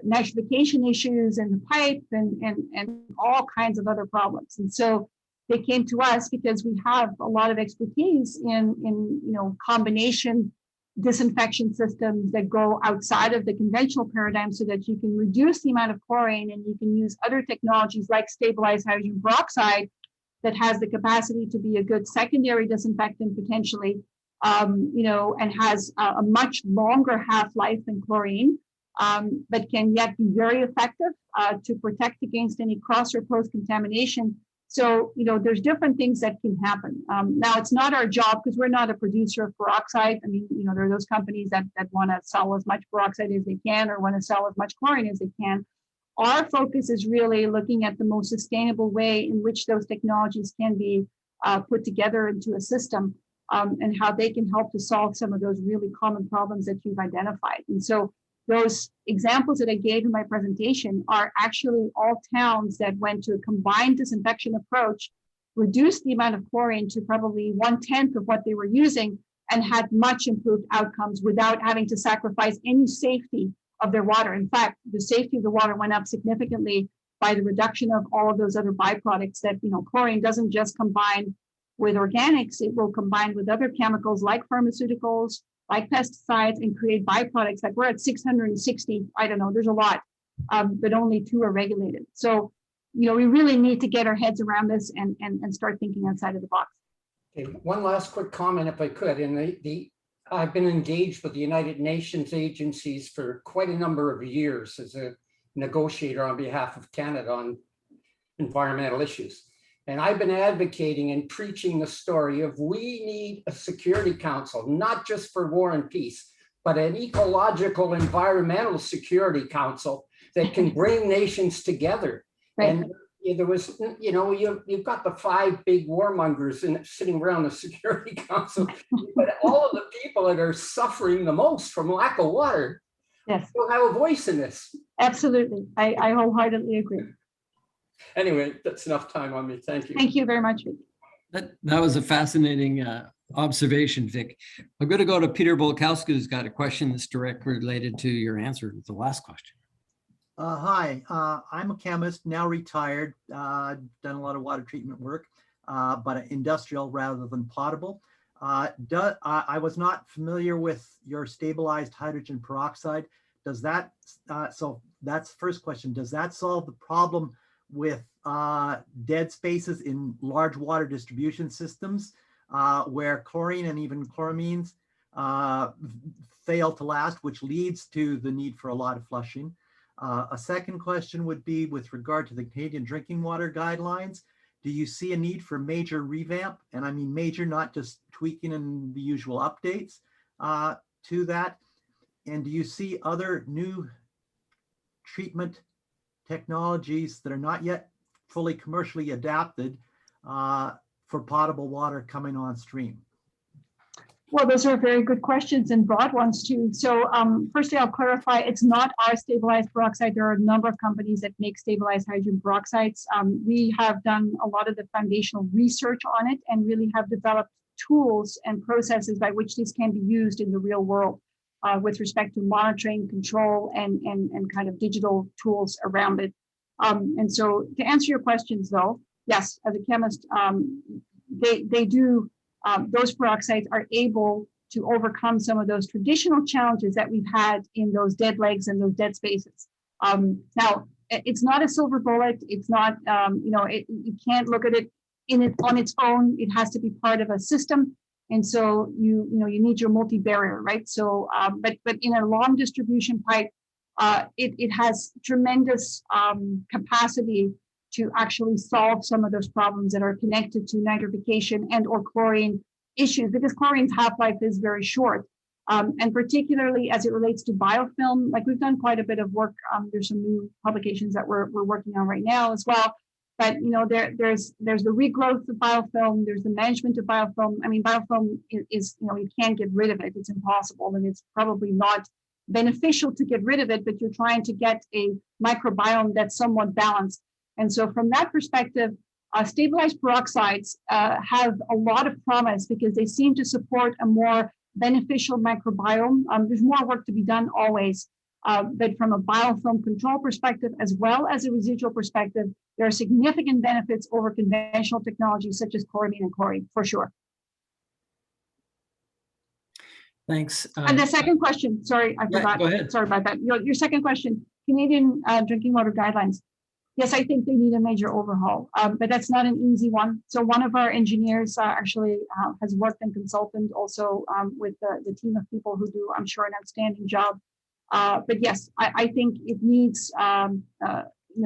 nitrification issues in the pipe and all kinds of other problems. And so they came to us because we have a lot of expertise in combination disinfection systems that go outside of the conventional paradigm, so that you can reduce the amount of chlorine, and you can use other technologies like stabilized hydrogen peroxide that has the capacity to be a good secondary disinfectant potentially, and has a much longer half-life than chlorine, but can yet be very effective to protect against any cross or post contamination. So, there's different things that can happen. Now, it's not our job, because we're not a producer of peroxide. I mean, there are those companies that want to sell as much peroxide as they can, or want to sell as much chlorine as they can. Our focus is really looking at the most sustainable way in which those technologies can be put together into a system, and how they can help to solve some of those really common problems that you've identified. And so those examples that I gave in my presentation are actually all towns that went to a combined disinfection approach, reduced the amount of chlorine to probably 1/10 of what they were using, and had much improved outcomes without having to sacrifice any safety of their water. In fact, the safety of the water went up significantly by the reduction of all of those other byproducts that, chlorine doesn't just combine with organics, it will combine with other chemicals like pharmaceuticals, like pesticides, and create byproducts. Like we're at 660, I don't know, there's a lot, but only 2 are regulated. So, we really need to get our heads around this and start thinking outside of the box. Okay, one last quick comment, if I could. I've been engaged with the United Nations agencies for quite a number of years as a negotiator on behalf of Canada on environmental issues. And I've been advocating and preaching the story of we need a Security Council, not just for war and peace, but an ecological environmental Security Council that can bring nations together. Right. And there was, you've got the 5 big warmongers sitting around the Security Council, but all of the people that are suffering the most from lack of water, yes, don't have a voice in this. Absolutely. I wholeheartedly agree. Anyway, that's enough time on me. Thank you. Thank you very much, Vic. That was a fascinating observation, Vic. I'm going to go to Peter Bolkowski, who's got a question that's directly related to your answer to the last question. Hi, I'm a chemist, now retired, done a lot of water treatment work, but industrial rather than potable. I was not familiar with your stabilized hydrogen peroxide. Does that, so that's the first question, does that solve the problem with dead spaces in large water distribution systems where chlorine and even chloramines fail to last, which leads to the need for a lot of flushing? A second question would be with regard to the Canadian drinking water guidelines. Do you see a need for major revamp? And I mean major, not just tweaking and the usual updates to that. And do you see other new treatment technologies that are not yet fully commercially adapted for potable water coming on stream? Well, those are very good questions and broad ones too. So firstly, I'll clarify, it's not our stabilized peroxide. There are a number of companies that make stabilized hydrogen peroxides. We have done a lot of the foundational research on it and really have developed tools and processes by which these can be used in the real world with respect to monitoring, control, and kind of digital tools around it. So to answer your questions though, yes, as a chemist, they do, those peroxides are able to overcome some of those traditional challenges that we've had in those dead legs and those dead spaces. Now, it's not a silver bullet. It's not, you can't look at it on its own. It has to be part of a system. And so you need your multi-barrier, right? So, but in a long distribution pipe, it has tremendous capacity to actually solve some of those problems that are connected to nitrification and or chlorine issues, because chlorine's half-life is very short. And particularly as it relates to biofilm, like we've done quite a bit of work. There's some new publications that we're working on right now as well. But there's the regrowth of biofilm, there's the management of biofilm. I mean, biofilm is you can't get rid of it. It's impossible, and it's probably not beneficial to get rid of it, but you're trying to get a microbiome that's somewhat balanced. And so from that perspective, stabilized peroxides have a lot of promise because they seem to support a more beneficial microbiome. There's more work to be done always, but from a biofilm control perspective, as well as a residual perspective, there are significant benefits over conventional technologies such as chloramine and chlorine, for sure. Thanks. And the second question, sorry, I forgot. Go ahead. Sorry about that. Your second question, Canadian drinking water guidelines. Yes, I think they need a major overhaul, but that's not an easy one. So one of our engineers actually has worked and consulted also with the team of people who do, I'm sure, an outstanding job. But yes, I think it needs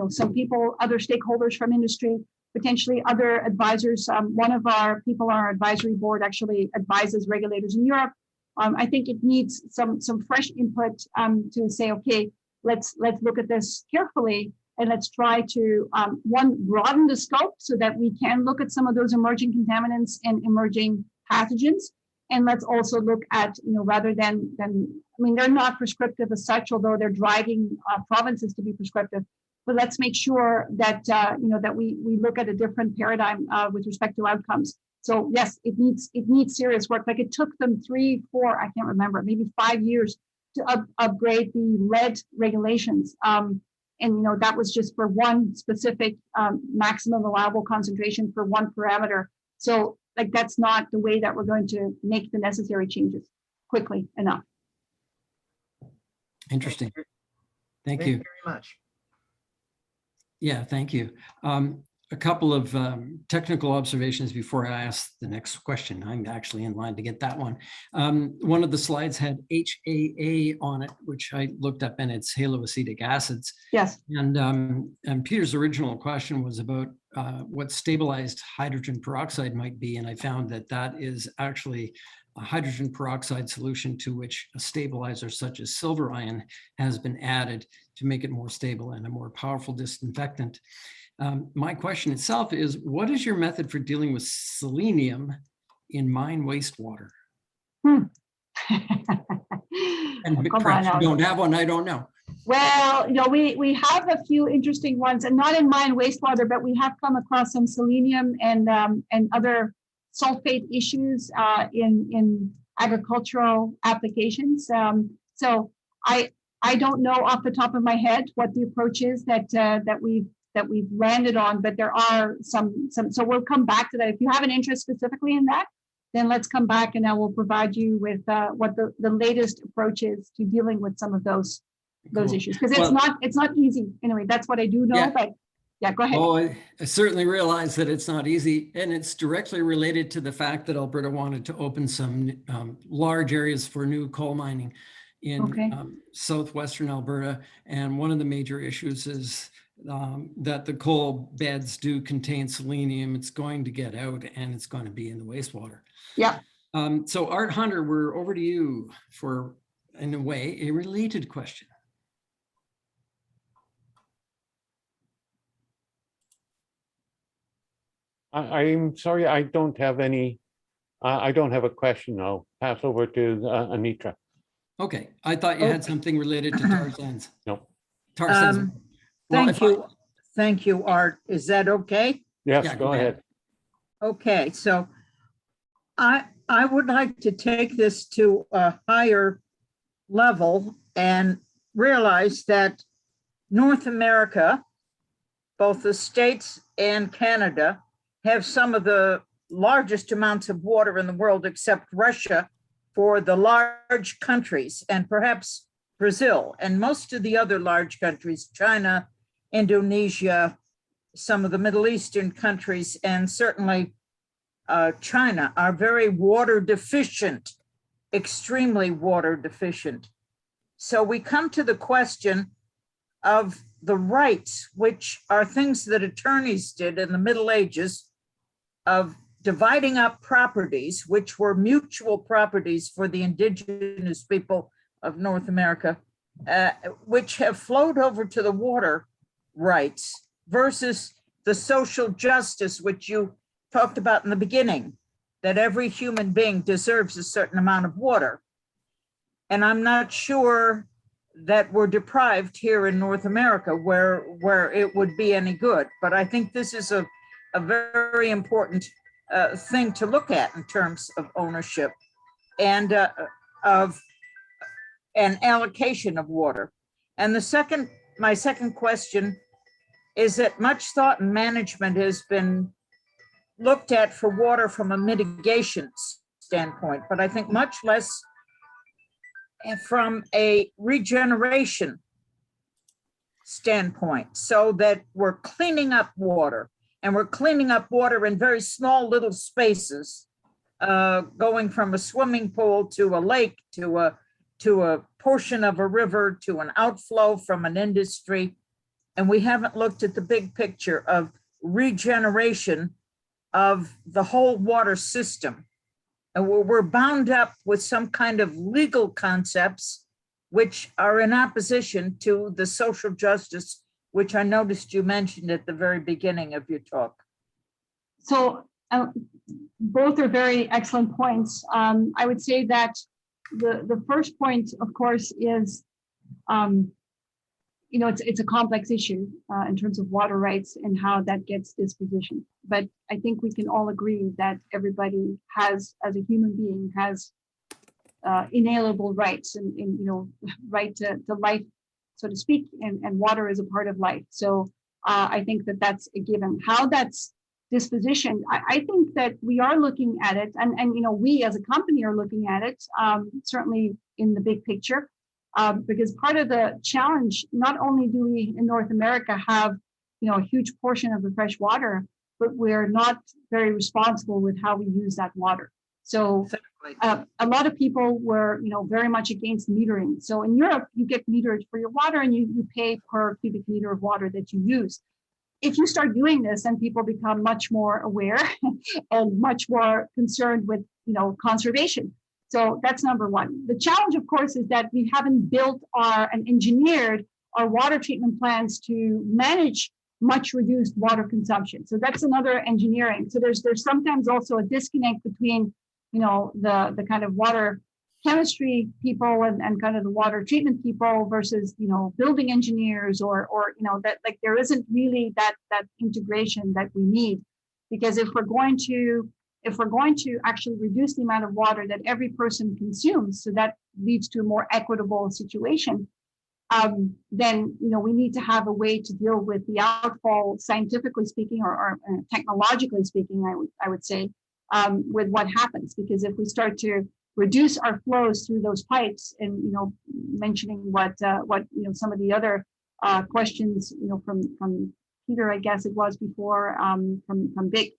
some people, other stakeholders from industry, potentially other advisors. One of our people on our advisory board actually advises regulators in Europe. I think it needs some fresh input to say, okay, let's look at this carefully. And let's try to, one, broaden the scope so that we can look at some of those emerging contaminants and emerging pathogens. And let's also look at, rather than, I mean, they're not prescriptive as such, although they're driving provinces to be prescriptive. But let's make sure that, that we look at a different paradigm with respect to outcomes. So yes, it needs serious work. Like it took them 3, 4, I can't remember, maybe 5 years to upgrade the lead regulations. And that was just for one specific maximum allowable concentration for one parameter. So like that's not the way that we're going to make the necessary changes quickly enough. Interesting. Thank Thank you. you very much. Yeah, thank you. A couple of technical observations before I ask the next question. I'm actually in line to get that one. One of the slides had HAA on it, which I looked up, and it's haloacetic acids. Yes. And Peter's original question was about what stabilized hydrogen peroxide might be. And I found that that is actually a hydrogen peroxide solution to which a stabilizer such as silver ion has been added to make it more stable and a more powerful disinfectant. My question itself is, what is your method for dealing with selenium in mine wastewater? And perhaps you don't have one, I don't know. Well, you know, we have a few interesting ones, and not in mine wastewater, but we have come across some selenium and other sulfate issues in agricultural applications. So I don't know off the top of my head what the approach is that we've landed on, but there are some. So we'll come back to that. If you have an interest specifically in that, then let's come back and I will provide you with what the latest approach is to dealing with some of those Cool. issues, because Well, it's not easy. Anyway, that's what I do know. Yeah. But yeah, go ahead. Oh, I certainly realize that it's not easy, and it's directly related to the fact that Alberta wanted to open some large areas for new coal mining in Okay. southwestern Alberta. And one of the major issues is that the coal beds do contain selenium. It's going to get out and it's going to be in the wastewater. Yeah. So Art Hunter, we're over to you for, in a way, a related question. I'm sorry, I don't have any, I don't have a question. I'll pass over to Anitra. Okay, I thought you had something related to tar sands. No. Tar sands. Well, Thank if I- you. Thank you, Art. Is that okay? Yes, Yeah, go ahead. Okay, so I would like to take this to a higher level and realize that North America, both the States and Canada, have some of the largest amounts of water in the world, except Russia, for the large countries, and perhaps Brazil, and most of the other large countries, China, Indonesia, some of the Middle Eastern countries, and certainly China are very water deficient, extremely water deficient. So we come to the question of the rights, which are things that attorneys did in the Middle Ages, of dividing up properties, which were mutual properties for the indigenous people of North America, which have flowed over to the water rights, versus the social justice, which you talked about in the beginning, that every human being deserves a certain amount of water. And I'm not sure that we're deprived here in North America where it would be any good. But I think this is a very important thing to look at in terms of ownership and of an allocation of water. And my second question is that much thought and management has been looked at for water from a mitigation standpoint, but I think much less from a regeneration standpoint, so that we're cleaning up water, and we're cleaning up water in very small little spaces, going from a swimming pool to a lake, to a portion of a river, to an outflow from an industry. And we haven't looked at the big picture of regeneration of the whole water system. And we're bound up with some kind of legal concepts which are in opposition to the social justice, which I noticed you mentioned at the very beginning of your talk. So both are very excellent points. I would say that the first point, of course, is it's a complex issue in terms of water rights and how that gets dispositioned. But I think we can all agree that everybody has, as a human being, has inalienable rights and right to life, so to speak, and water is a part of life. So I think that that's a given. How that's disposition. I think that we are looking at it, and we as a company are looking at it, certainly in the big picture, because part of the challenge, not only do we in North America have a huge portion of the fresh water, but we're not very responsible with how we use that water. So a lot of people were very much against metering. So in Europe, you get metered for your water, and you pay per cubic meter of water that you use. If you start doing this, then people become much more aware and much more concerned with conservation. So that's number one. The challenge, of course, is that we haven't built and engineered our water treatment plants to manage much reduced water consumption. So that's another engineering. So there's sometimes also a disconnect between the kind of water chemistry people and kind of the water treatment people versus building engineers or that, like, there isn't really that integration that we need, because if we're going to actually reduce the amount of water that every person consumes, so that leads to a more equitable situation, then we need to have a way to deal with the outfall, scientifically speaking or technologically speaking, I would say, with what happens. Because if we start to reduce our flows through those pipes, and mentioning what some of the other questions from Peter, I guess it was before, from Vic,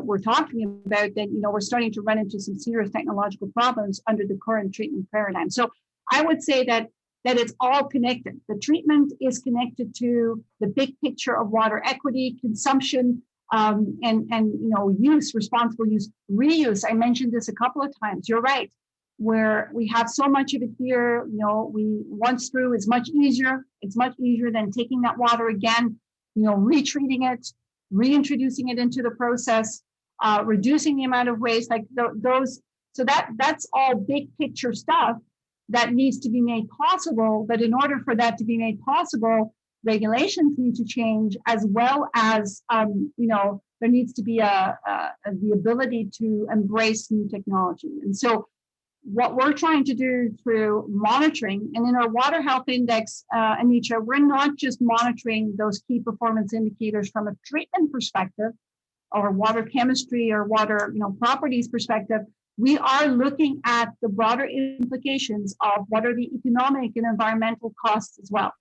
we're talking about, that we're starting to run into some serious technological problems under the current treatment paradigm. So I would say that it's all connected. The treatment is connected to the big picture of water equity, consumption, and use, responsible use, reuse. I mentioned this a couple of times. You're right, where we have so much of it here. We once through is much easier. It's much easier than taking that water again, retreating it, reintroducing it into the process, reducing the amount of waste, like those. So that's all big picture stuff that needs to be made possible. But in order for that to be made possible, regulations need to change, as well as there needs to be the ability to embrace new technology. And so what we're trying to do through monitoring, and in our water health index, Anitra, we're not just monitoring those key performance indicators from a treatment perspective or water chemistry or water properties perspective. We are looking at the broader implications of what are the economic and environmental costs as well.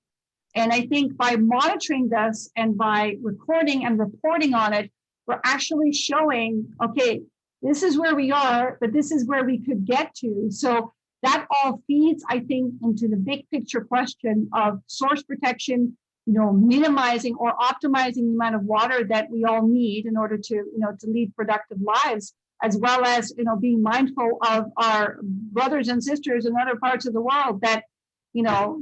And I think by monitoring this and by recording and reporting on it, we're actually showing, okay, this is where we are, but this is where we could get to. So that all feeds, I think, into the big picture question of source protection, minimizing or optimizing the amount of water that we all need in order to lead productive lives, as well as, being mindful of our brothers and sisters in other parts of the world that,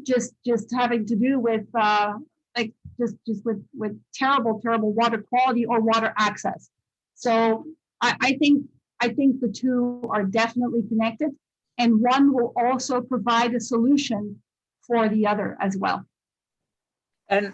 just having to do with with terrible water quality or water access. So I think the two are definitely connected, and one will also provide a solution for the other as well. And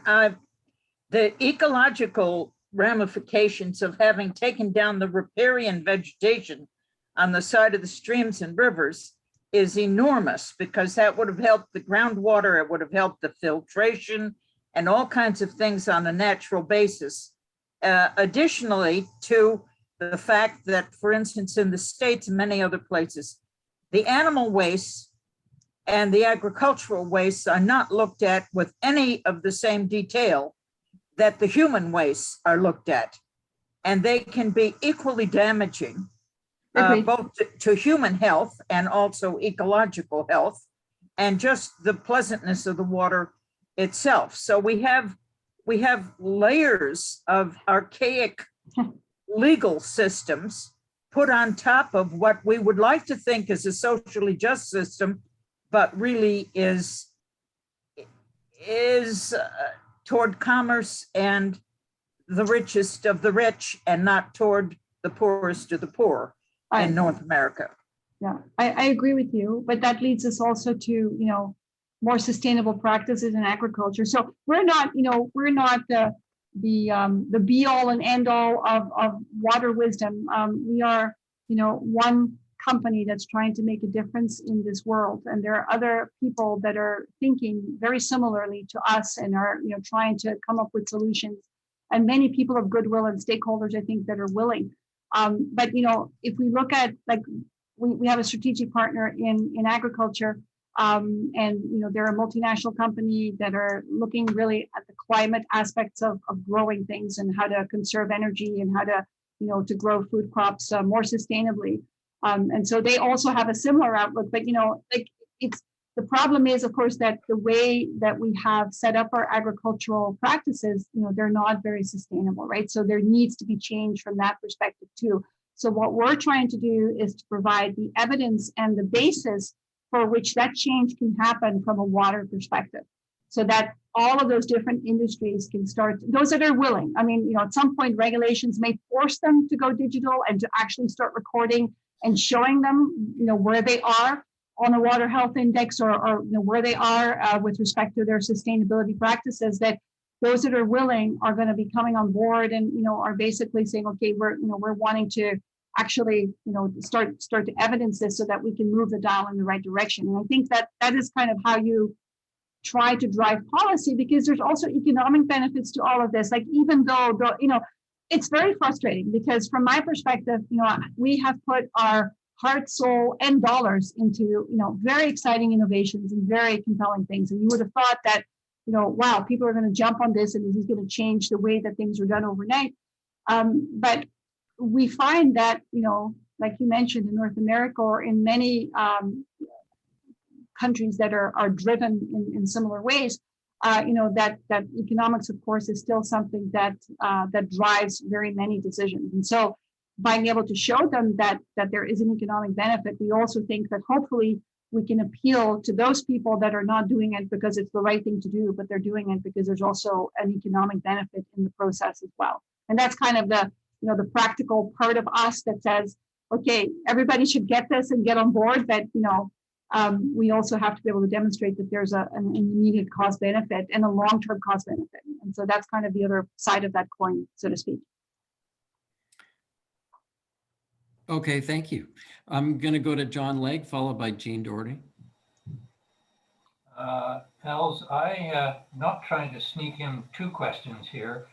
the ecological ramifications of having taken down the riparian vegetation on the side of the streams and rivers is enormous, because that would have helped the groundwater, it would have helped the filtration and all kinds of things on a natural basis. Additionally to the fact that, for instance, in the States and many other places, the animal waste and the agricultural wastes are not looked at with any of the same detail that the human wastes are looked at. And they can be equally damaging, both to human health and also ecological health, and just the pleasantness of the water itself. So we have layers of archaic legal systems put on top of what we would like to think is a socially just system, but really is toward commerce and the richest of the rich, and not toward the poorest of the poor in North America. Yeah, I agree with you, but that leads us also to more sustainable practices in agriculture. So we're not the be all and end all of water wisdom. We are one company that's trying to make a difference in this world, and there are other people that are thinking very similarly to us and are trying to come up with solutions and many people of goodwill and stakeholders, I think, that are willing. But if we look at, like, we have a strategic partner in agriculture, and they're a multinational company that are looking really at the climate aspects of growing things and how to conserve energy and how to to grow food crops more sustainably. And so they also have a similar outlook. But like, it's the problem is, of course, that the way that we have set up our agricultural practices, they're not very sustainable, right? So there needs to be change from that perspective too. So what we're trying to do is to provide the evidence and the basis for which that change can happen from a water perspective, so that all of those different industries can start, those that are willing. I mean, at some point regulations may force them to go digital and to actually start recording and showing them, where they are on a water health index, or where they are with respect to their sustainability practices, that those that are willing are going to be coming on board and, are basically saying, okay, we're wanting to actually, start to evidence this so that we can move the dial in the right direction. And I think that is kind of how you try to drive policy, because there's also economic benefits to all of this. Like, even though, it's very frustrating, because from my perspective, we have put our heart, soul, and dollars into, very exciting innovations and very compelling things. And you would have thought that, wow, people are going to jump on this and this is going to change the way that things are done overnight. But we find that, like you mentioned, in North America or in many countries that are driven in similar ways, that economics, of course, is still something that drives very many decisions. And so being able to show them that there is an economic benefit, we also think that hopefully we can appeal to those people that are not doing it because it's the right thing to do, but they're doing it because there's also an economic benefit in the process as well. And that's kind of the practical part of us that says, okay, everybody should get this and get on board, but we also have to be able to demonstrate that there's an immediate cost benefit and a long-term cost benefit. And so that's kind of the other side of that coin, so to speak. Okay, thank you. I'm going to go to John Legg, followed by Jean Doherty. Els, I'm not trying to sneak in two questions here,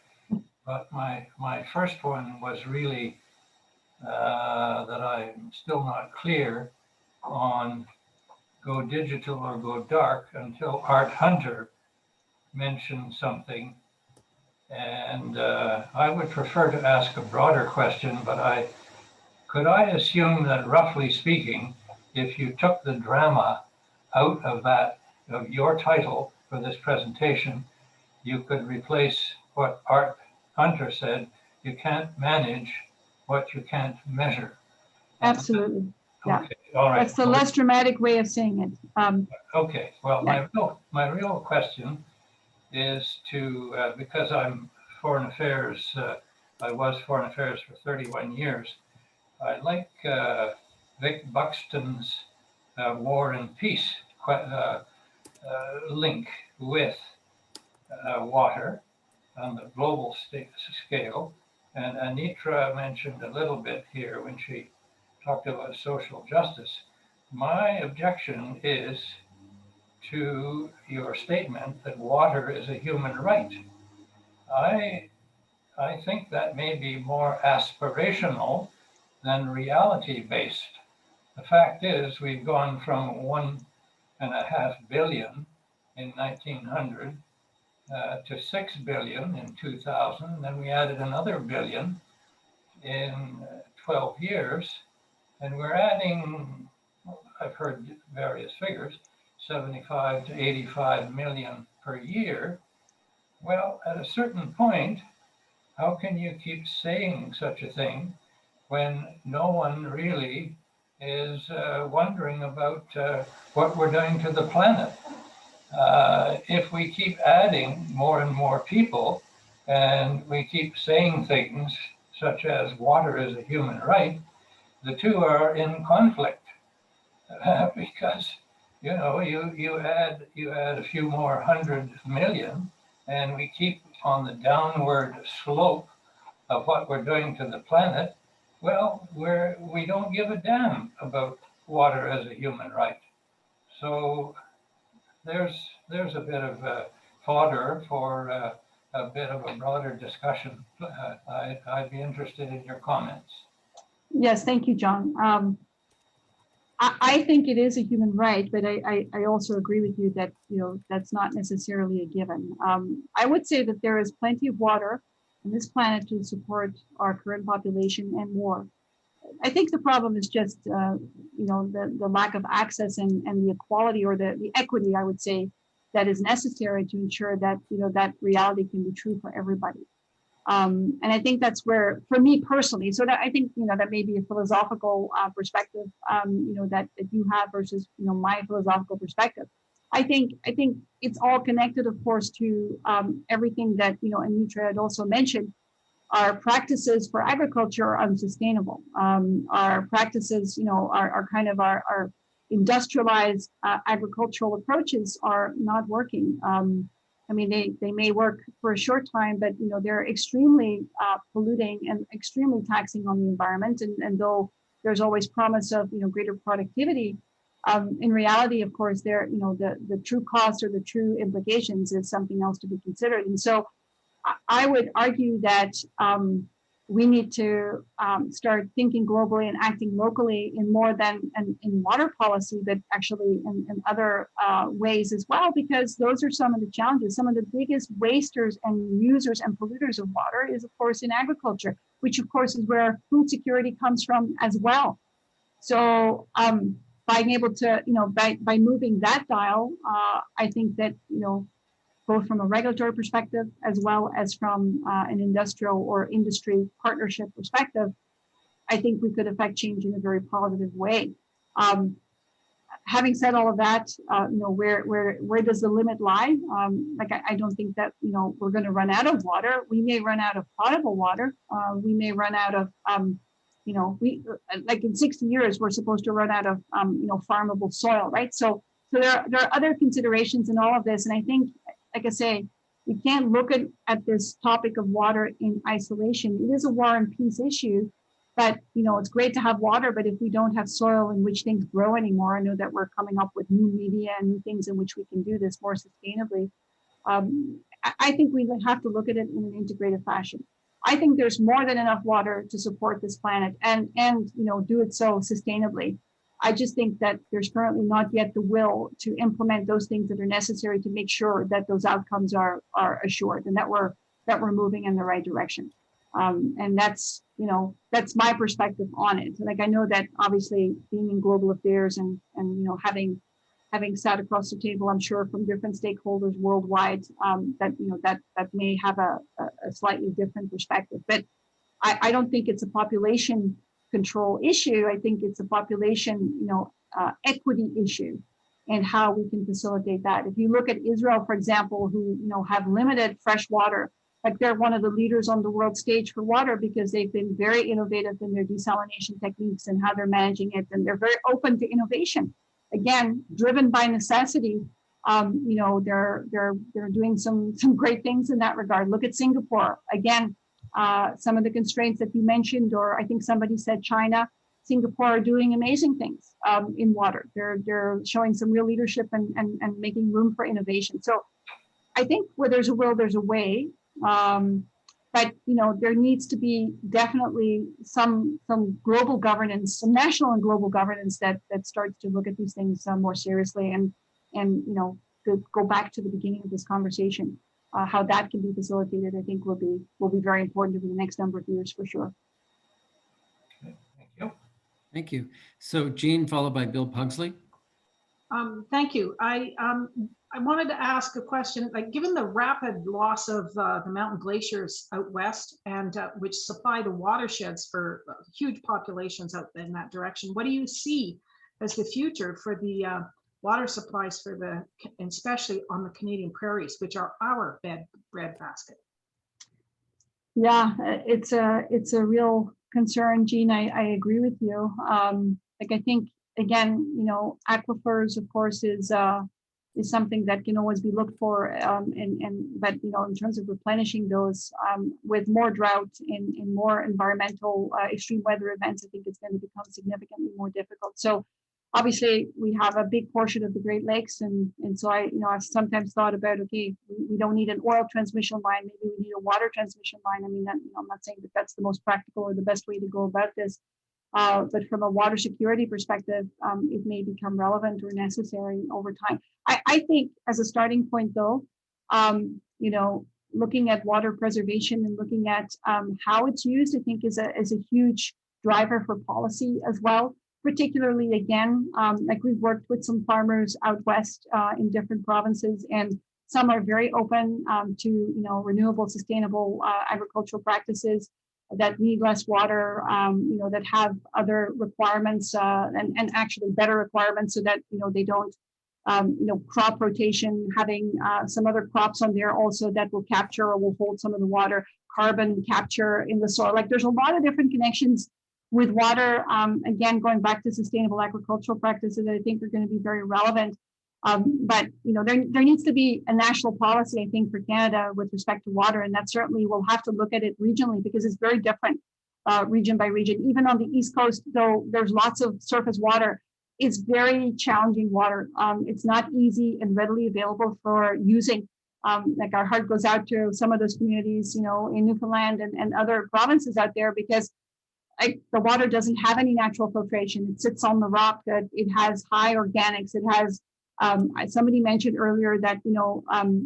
but my first one was really that I'm still not clear on go digital or go dark until Art Hunter mentioned something. And I would prefer to ask a broader question, but could I assume that, roughly speaking, if you took the drama out of your title for this presentation, you could replace what Art Hunter said: you can't manage what you can't measure. Absolutely. Yeah. Okay. All right. That's the less dramatic way of saying it. Okay. Well, yeah. my real question is to, because I'm foreign affairs, I was foreign affairs for 31 years. I like Vic Buxton's War and Peace link with water on the global scale. And Anitra mentioned a little bit here when she talked about social justice. My objection is to your statement that water is a human right. I think that may be more aspirational than reality-based. The fact is, we've gone from 1.5 billion in 1900 to 6 billion in 2000. Then we added another billion in 12 years. And we're adding, I've heard various figures, 75 to 85 million per year. Well, at a certain point, how can you keep saying such a thing when no one really is wondering about what we're doing to the planet? If we keep adding more and more people and we keep saying things such as water is a human right, the two are in conflict because you add a few more 100 million and we keep on the downward slope of what we're doing to the planet. Well, we don't give a damn about water as a human right. So there's a bit of fodder for a bit of a broader discussion. I'd be interested in your comments. Yes, thank you, John. I think it is a human right, but I also agree with you that, you know, that's not necessarily a given. I would say that there is plenty of water on this planet to support our current population and more. I think the problem is just, you know, the lack of access and the equality or the equity, I would say, that is necessary to ensure that, you know, that reality can be true for everybody. And I think that's where, for me personally, so that I think, you know, that may be a philosophical perspective, you know, that you have versus, you know, my philosophical perspective. I think it's all connected, of course, to everything that, you know, Anitra had also mentioned. Our practices for agriculture are unsustainable. Our practices, you know, are kind of our industrialized agricultural approaches are not working. I mean, they may work for a short time, but, you know, they're extremely polluting and extremely taxing on the environment. And though there's always promise of, you know, greater productivity, in reality, of course, there, you know, the true cost or the true implications is something else to be considered. And so I would argue that we need to start thinking globally and acting locally in more than in water policy, but actually in other ways as well, because those are some of the challenges. Some of the biggest wasters and users and polluters of water is, of course, in agriculture, which, of course, is where food security comes from as well. So being able to, you know, by moving that dial, I think that, you know, both from a regulatory perspective as well as from an industrial or industry partnership perspective, I think we could affect change in a very positive way. Having said all of that, you know, where does the limit lie? Like I don't think that, you know, we're going to run out of water. We may run out of potable water. We may run out of, you know, like in 60 years, we're supposed to run out of, you know, farmable soil, right? So there are other considerations in all of this, and I think, like I say, we can't look at this topic of water in isolation. It is a war and peace issue, but, you know, it's great to have water, but if we don't have soil in which things grow anymore, I know that we're coming up with new media and new things in which we can do this more sustainably. I think we have to look at it in an integrated fashion. I think there's more than enough water to support this planet and you know, do it so sustainably. I just think that there's currently not yet the will to implement those things that are necessary to make sure that those outcomes are assured and that we're moving in the right direction. And that's, you know, that's my perspective on it. Like, I know that obviously being in global affairs and you know, having sat across the table, I'm sure from different stakeholders worldwide, that, you know, that may have a slightly different perspective. But I don't think it's a population control issue. I think it's a population, you know, equity issue and how we can facilitate that. If you look at Israel, for example, who, you know, have limited fresh water, like they're one of the leaders on the world stage for water because they've been very innovative in their desalination techniques and how they're managing it. And they're very open to innovation. Again, driven by necessity. You know, they're doing some great things in that regard. Look at Singapore. Again, some of the constraints that you mentioned, or I think somebody said China, Singapore are doing amazing things in water. They're showing some real leadership and making room for innovation. So I think where there's a will, there's a way. But, you know, there needs to be definitely some global governance, some national and global governance that starts to look at these things more seriously and, you know, to go back to the beginning of this conversation. How that can be facilitated, I think will be very important over the next number of years for sure. Okay, thank you. Thank you. So Jean, followed by Bill Pugsley. Thank you. I wanted to ask a question, like given the rapid loss of the mountain glaciers out west and which supply the watersheds for huge populations out in that direction, what do you see as the future for the water supplies for and especially on the Canadian prairies, which are our bread basket? Yeah, it's a real concern, Jean. I agree with you. Like I think again, you know, aquifers, of course, is something that can always be looked for, but you know, in terms of replenishing those with more drought and more environmental extreme weather events, I think it's going to become significantly more difficult. So obviously we have a big portion of the Great Lakes, and so I've sometimes thought about, okay, we don't need an oil transmission line, maybe we need a water transmission line. I mean, I'm not saying that that's the most practical or the best way to go about this, but from a water security perspective, it may become relevant or necessary over time. I think as a starting point, though, looking at water preservation and looking at how it's used, I think is a huge driver for policy as well. Particularly, again, like we've worked with some farmers out west in different provinces, and some are very open to renewable, sustainable agricultural practices that need less water, that have other requirements and actually better requirements, so that they don't crop rotation, having some other crops on there also that will capture or will hold some of the water, carbon capture in the soil. Like there's a lot of different connections with water, again, going back to sustainable agricultural practices that I think are going to be very relevant. But there needs to be a national policy, I think, for Canada with respect to water, and that certainly we'll have to look at it regionally, because it's very different region by region. Even on the East Coast, though there's lots of surface water, it's very challenging water. It's not easy and readily available for using. Like our heart goes out to some of those communities, in Newfoundland and other provinces out there, because the water doesn't have any natural filtration. It sits on the rock. It has high organics. It has, somebody mentioned earlier that,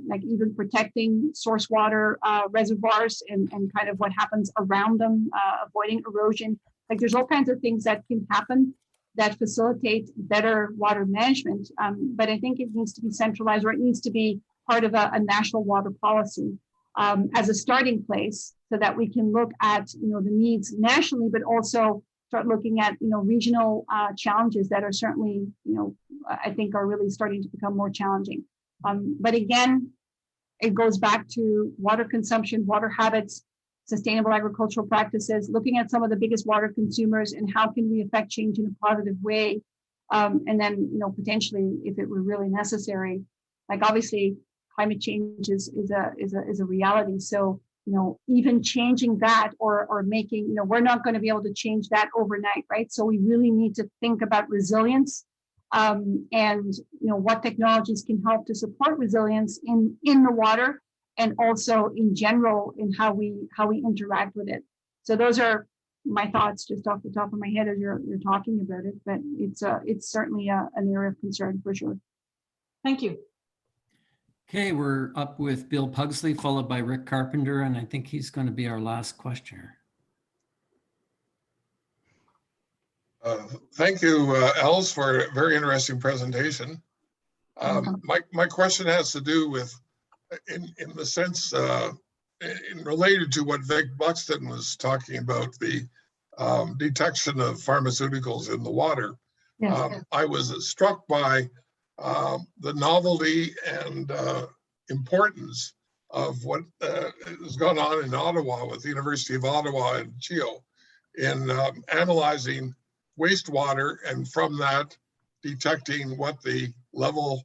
like even protecting source water reservoirs and kind of what happens around them, avoiding erosion. Like there's all kinds of things that can happen that facilitate better water management. But I think it needs to be centralized, or it needs to be part of a national water policy as a starting place, so that we can look at the needs nationally, but also start looking at regional challenges that are certainly I think are really starting to become more challenging. But again, it goes back to water consumption, water habits, sustainable agricultural practices, looking at some of the biggest water consumers and how can we affect change in a positive way, and then potentially, if it were really necessary, like obviously climate change is a reality. So even changing that or making, we're not going to be able to change that overnight, right? So we really need to think about resilience, and what technologies can help to support resilience in the water, and also in general in how we interact with it. So those are my thoughts just off the top of my head as you're talking about it, but it's certainly an area of concern for sure. Thank you. Okay, we're up with Bill Pugsley, followed by Rick Carpenter, and I think he's going to be our last questioner. Thank you, Els, for a very interesting presentation. My question has to do with, in the sense, in related to what Vic Buxton was talking about, the detection of pharmaceuticals in the water. Yes. I was struck by the novelty and importance of what has gone on in Ottawa with the University of Ottawa and CHEO in analyzing wastewater, and from that detecting what the level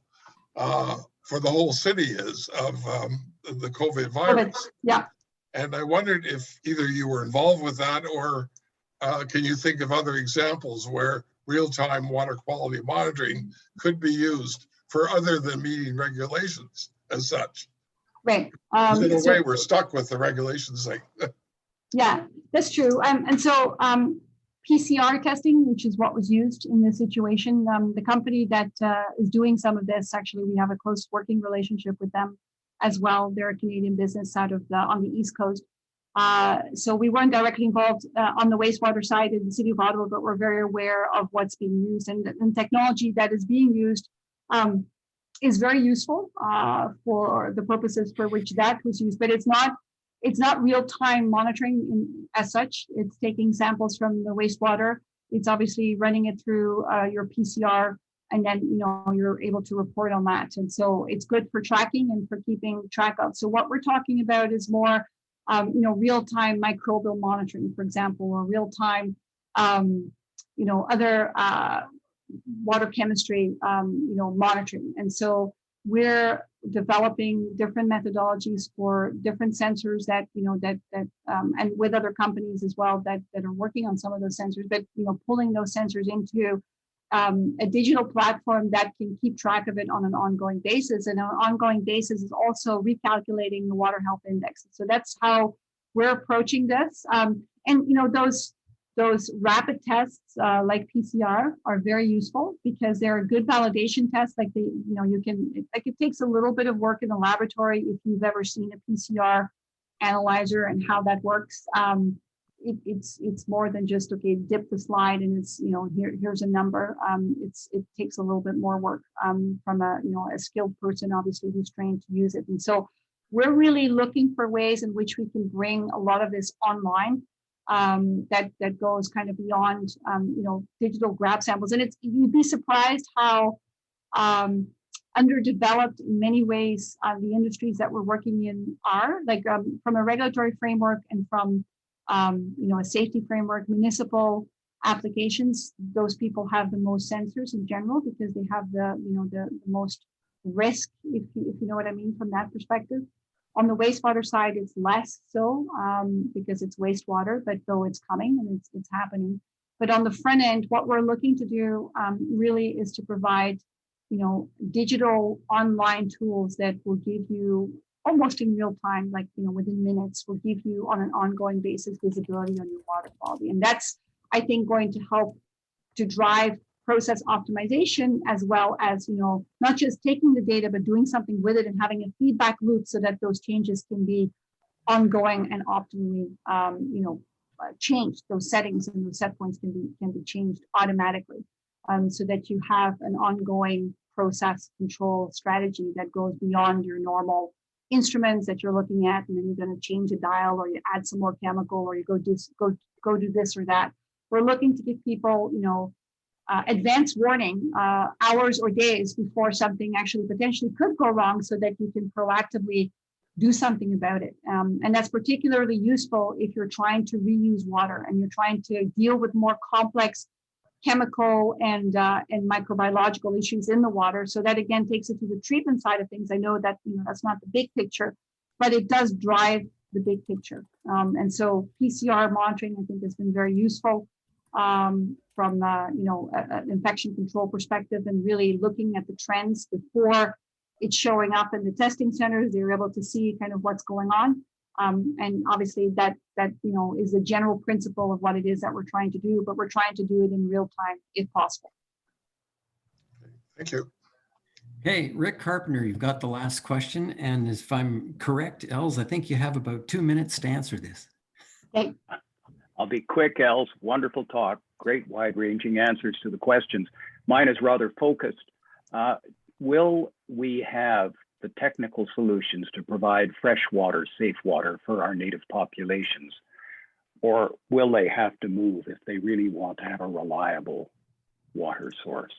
for the whole city is of the COVID virus. Yeah. And I wondered if either you were involved with that, or can you think of other examples where real-time water quality monitoring could be used for other than meeting regulations as such? Right. In a way, we're stuck with the regulations thing. Yeah, that's true. And so PCR testing, which is what was used in this situation, the company that is doing some of this, actually, we have a close working relationship with them as well. They're a Canadian business out of on the East Coast. So we weren't directly involved on the wastewater side in the city of Ottawa, but we're very aware of what's being used, and technology that is being used is very useful for the purposes for which that was used, but it's not real-time monitoring as such. It's taking samples from the wastewater. It's obviously running it through your PCR, and then you're able to report on that. And so it's good for tracking and for keeping track of. So what we're talking about is more real-time microbial monitoring, for example, or real-time other water chemistry monitoring. And so we're developing different methodologies for different sensors that and with other companies as well that are working on some of those sensors, but pulling those sensors into a digital platform that can keep track of it on an ongoing basis. And on an ongoing basis is also recalculating the water health index. So that's how we're approaching this. And you know, those rapid tests like PCR are very useful because they're a good validation test. Like it takes a little bit of work in the laboratory if you've ever seen a PCR analyzer and how that works. It's more than just, okay, dip the slide and it's, you know, here's a number. It takes a little bit more work from a skilled person, obviously, who's trained to use it. And so we're really looking for ways in which we can bring a lot of this online that goes kind of beyond, digital grab samples. And you'd be surprised how underdeveloped in many ways the industries that we're working in are, like from a regulatory framework and from a safety framework, municipal applications. Those people have the most sensors in general because they have the most risk, if you know what I mean, from that perspective. On the wastewater side, it's less so because it's wastewater, but though it's coming and it's happening. But on the front end, what we're looking to do really is to provide, digital online tools that will give you almost in real time, like, within minutes, will give you on an ongoing basis visibility on your water quality. And that's, I think, going to help to drive process optimization, as well as, not just taking the data, but doing something with it and having a feedback loop so that those changes can be ongoing and optimally, changed. Those settings and those set points can be changed automatically, so that you have an ongoing process control strategy that goes beyond your normal instruments that you're looking at, and then you're going to change a dial, or you add some more chemical, or you go do this or that. We're looking to give people, advance warning hours or days before something actually potentially could go wrong, so that you can proactively do something about it. And that's particularly useful if you're trying to reuse water and you're trying to deal with more complex chemical and microbiological issues in the water. So that again takes it to the treatment side of things. I know that that's not the big picture, but it does drive the big picture. And so PCR monitoring, I think, has been very useful from an infection control perspective, and really looking at the trends before it's showing up in the testing centers. They're able to see kind of what's going on. And obviously that is the general principle of what it is that we're trying to do, but we're trying to do it in real time if possible. Thank you. Hey, Rick Carpenter, you've got the last question. And if I'm correct, Els, I think you have about 2 minutes to answer this. Okay. I'll be quick, Els. Wonderful talk. Great wide-ranging answers to the questions. Mine is rather focused. Will we have the technical solutions to provide fresh water, safe water for our native populations? Or will they have to move if they really want to have a reliable water source?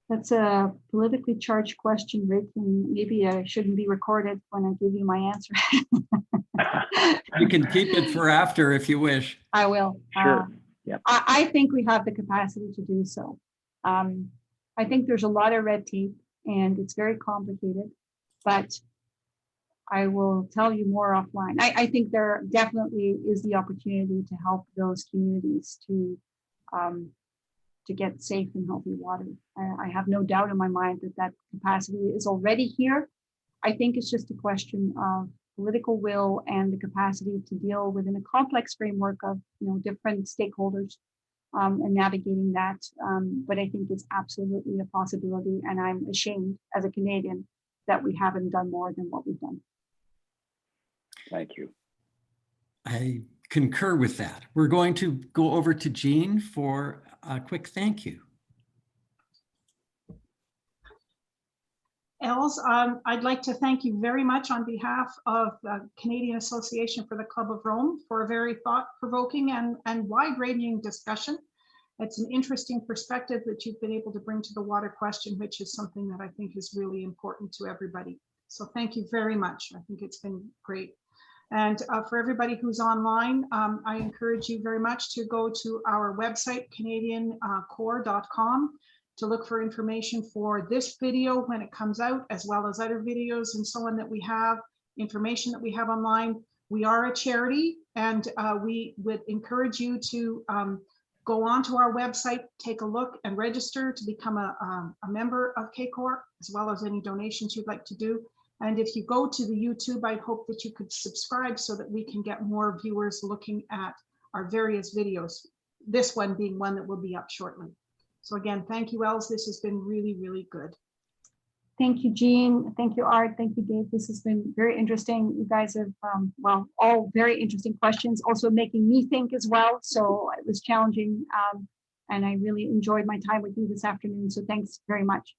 That's a politically charged question, Rick, and maybe I shouldn't be recorded when I give you my answer. You can keep it for after if you wish. I will. Sure. Yep. I think we have the capacity to do so. I think there's a lot of red tape and it's very complicated, but I will tell you more offline. I think there definitely is the opportunity to help those communities to get safe and healthy water. I have no doubt in my mind that capacity is already here. I think it's just a question of political will and the capacity to deal within a complex framework of different stakeholders and navigating that. But I think it's absolutely a possibility, and I'm ashamed as a Canadian that we haven't done more than what we've done. Thank you. I concur with that. We're going to go over to Jean for a quick thank you. Els, I'd like to thank you very much on behalf of the Canadian Association for the Club of Rome for a very thought-provoking and wide-ranging discussion. It's an interesting perspective that you've been able to bring to the water question, which is something that I think is really important to everybody. So thank you very much. I think it's been great. And for everybody who's online, I encourage you very much to go to our website, canadiancore.com, to look for information for this video when it comes out, as well as other videos and so on that we have, information that we have online. We are a charity, and we would encourage you to go onto our website, take a look and register to become a member of KCOR, as well as any donations you'd like to do. And if you go to the YouTube, I'd hope that you could subscribe so that we can get more viewers looking at our various videos, this one being one that will be up shortly. So again, thank you, Els. This has been really, really good. Thank you, Jean. Thank you, Art. Thank you, Dave. This has been very interesting. You guys have, well, all very interesting questions, also making me think as well. So it was challenging. And I really enjoyed my time with you this afternoon. So thanks very much.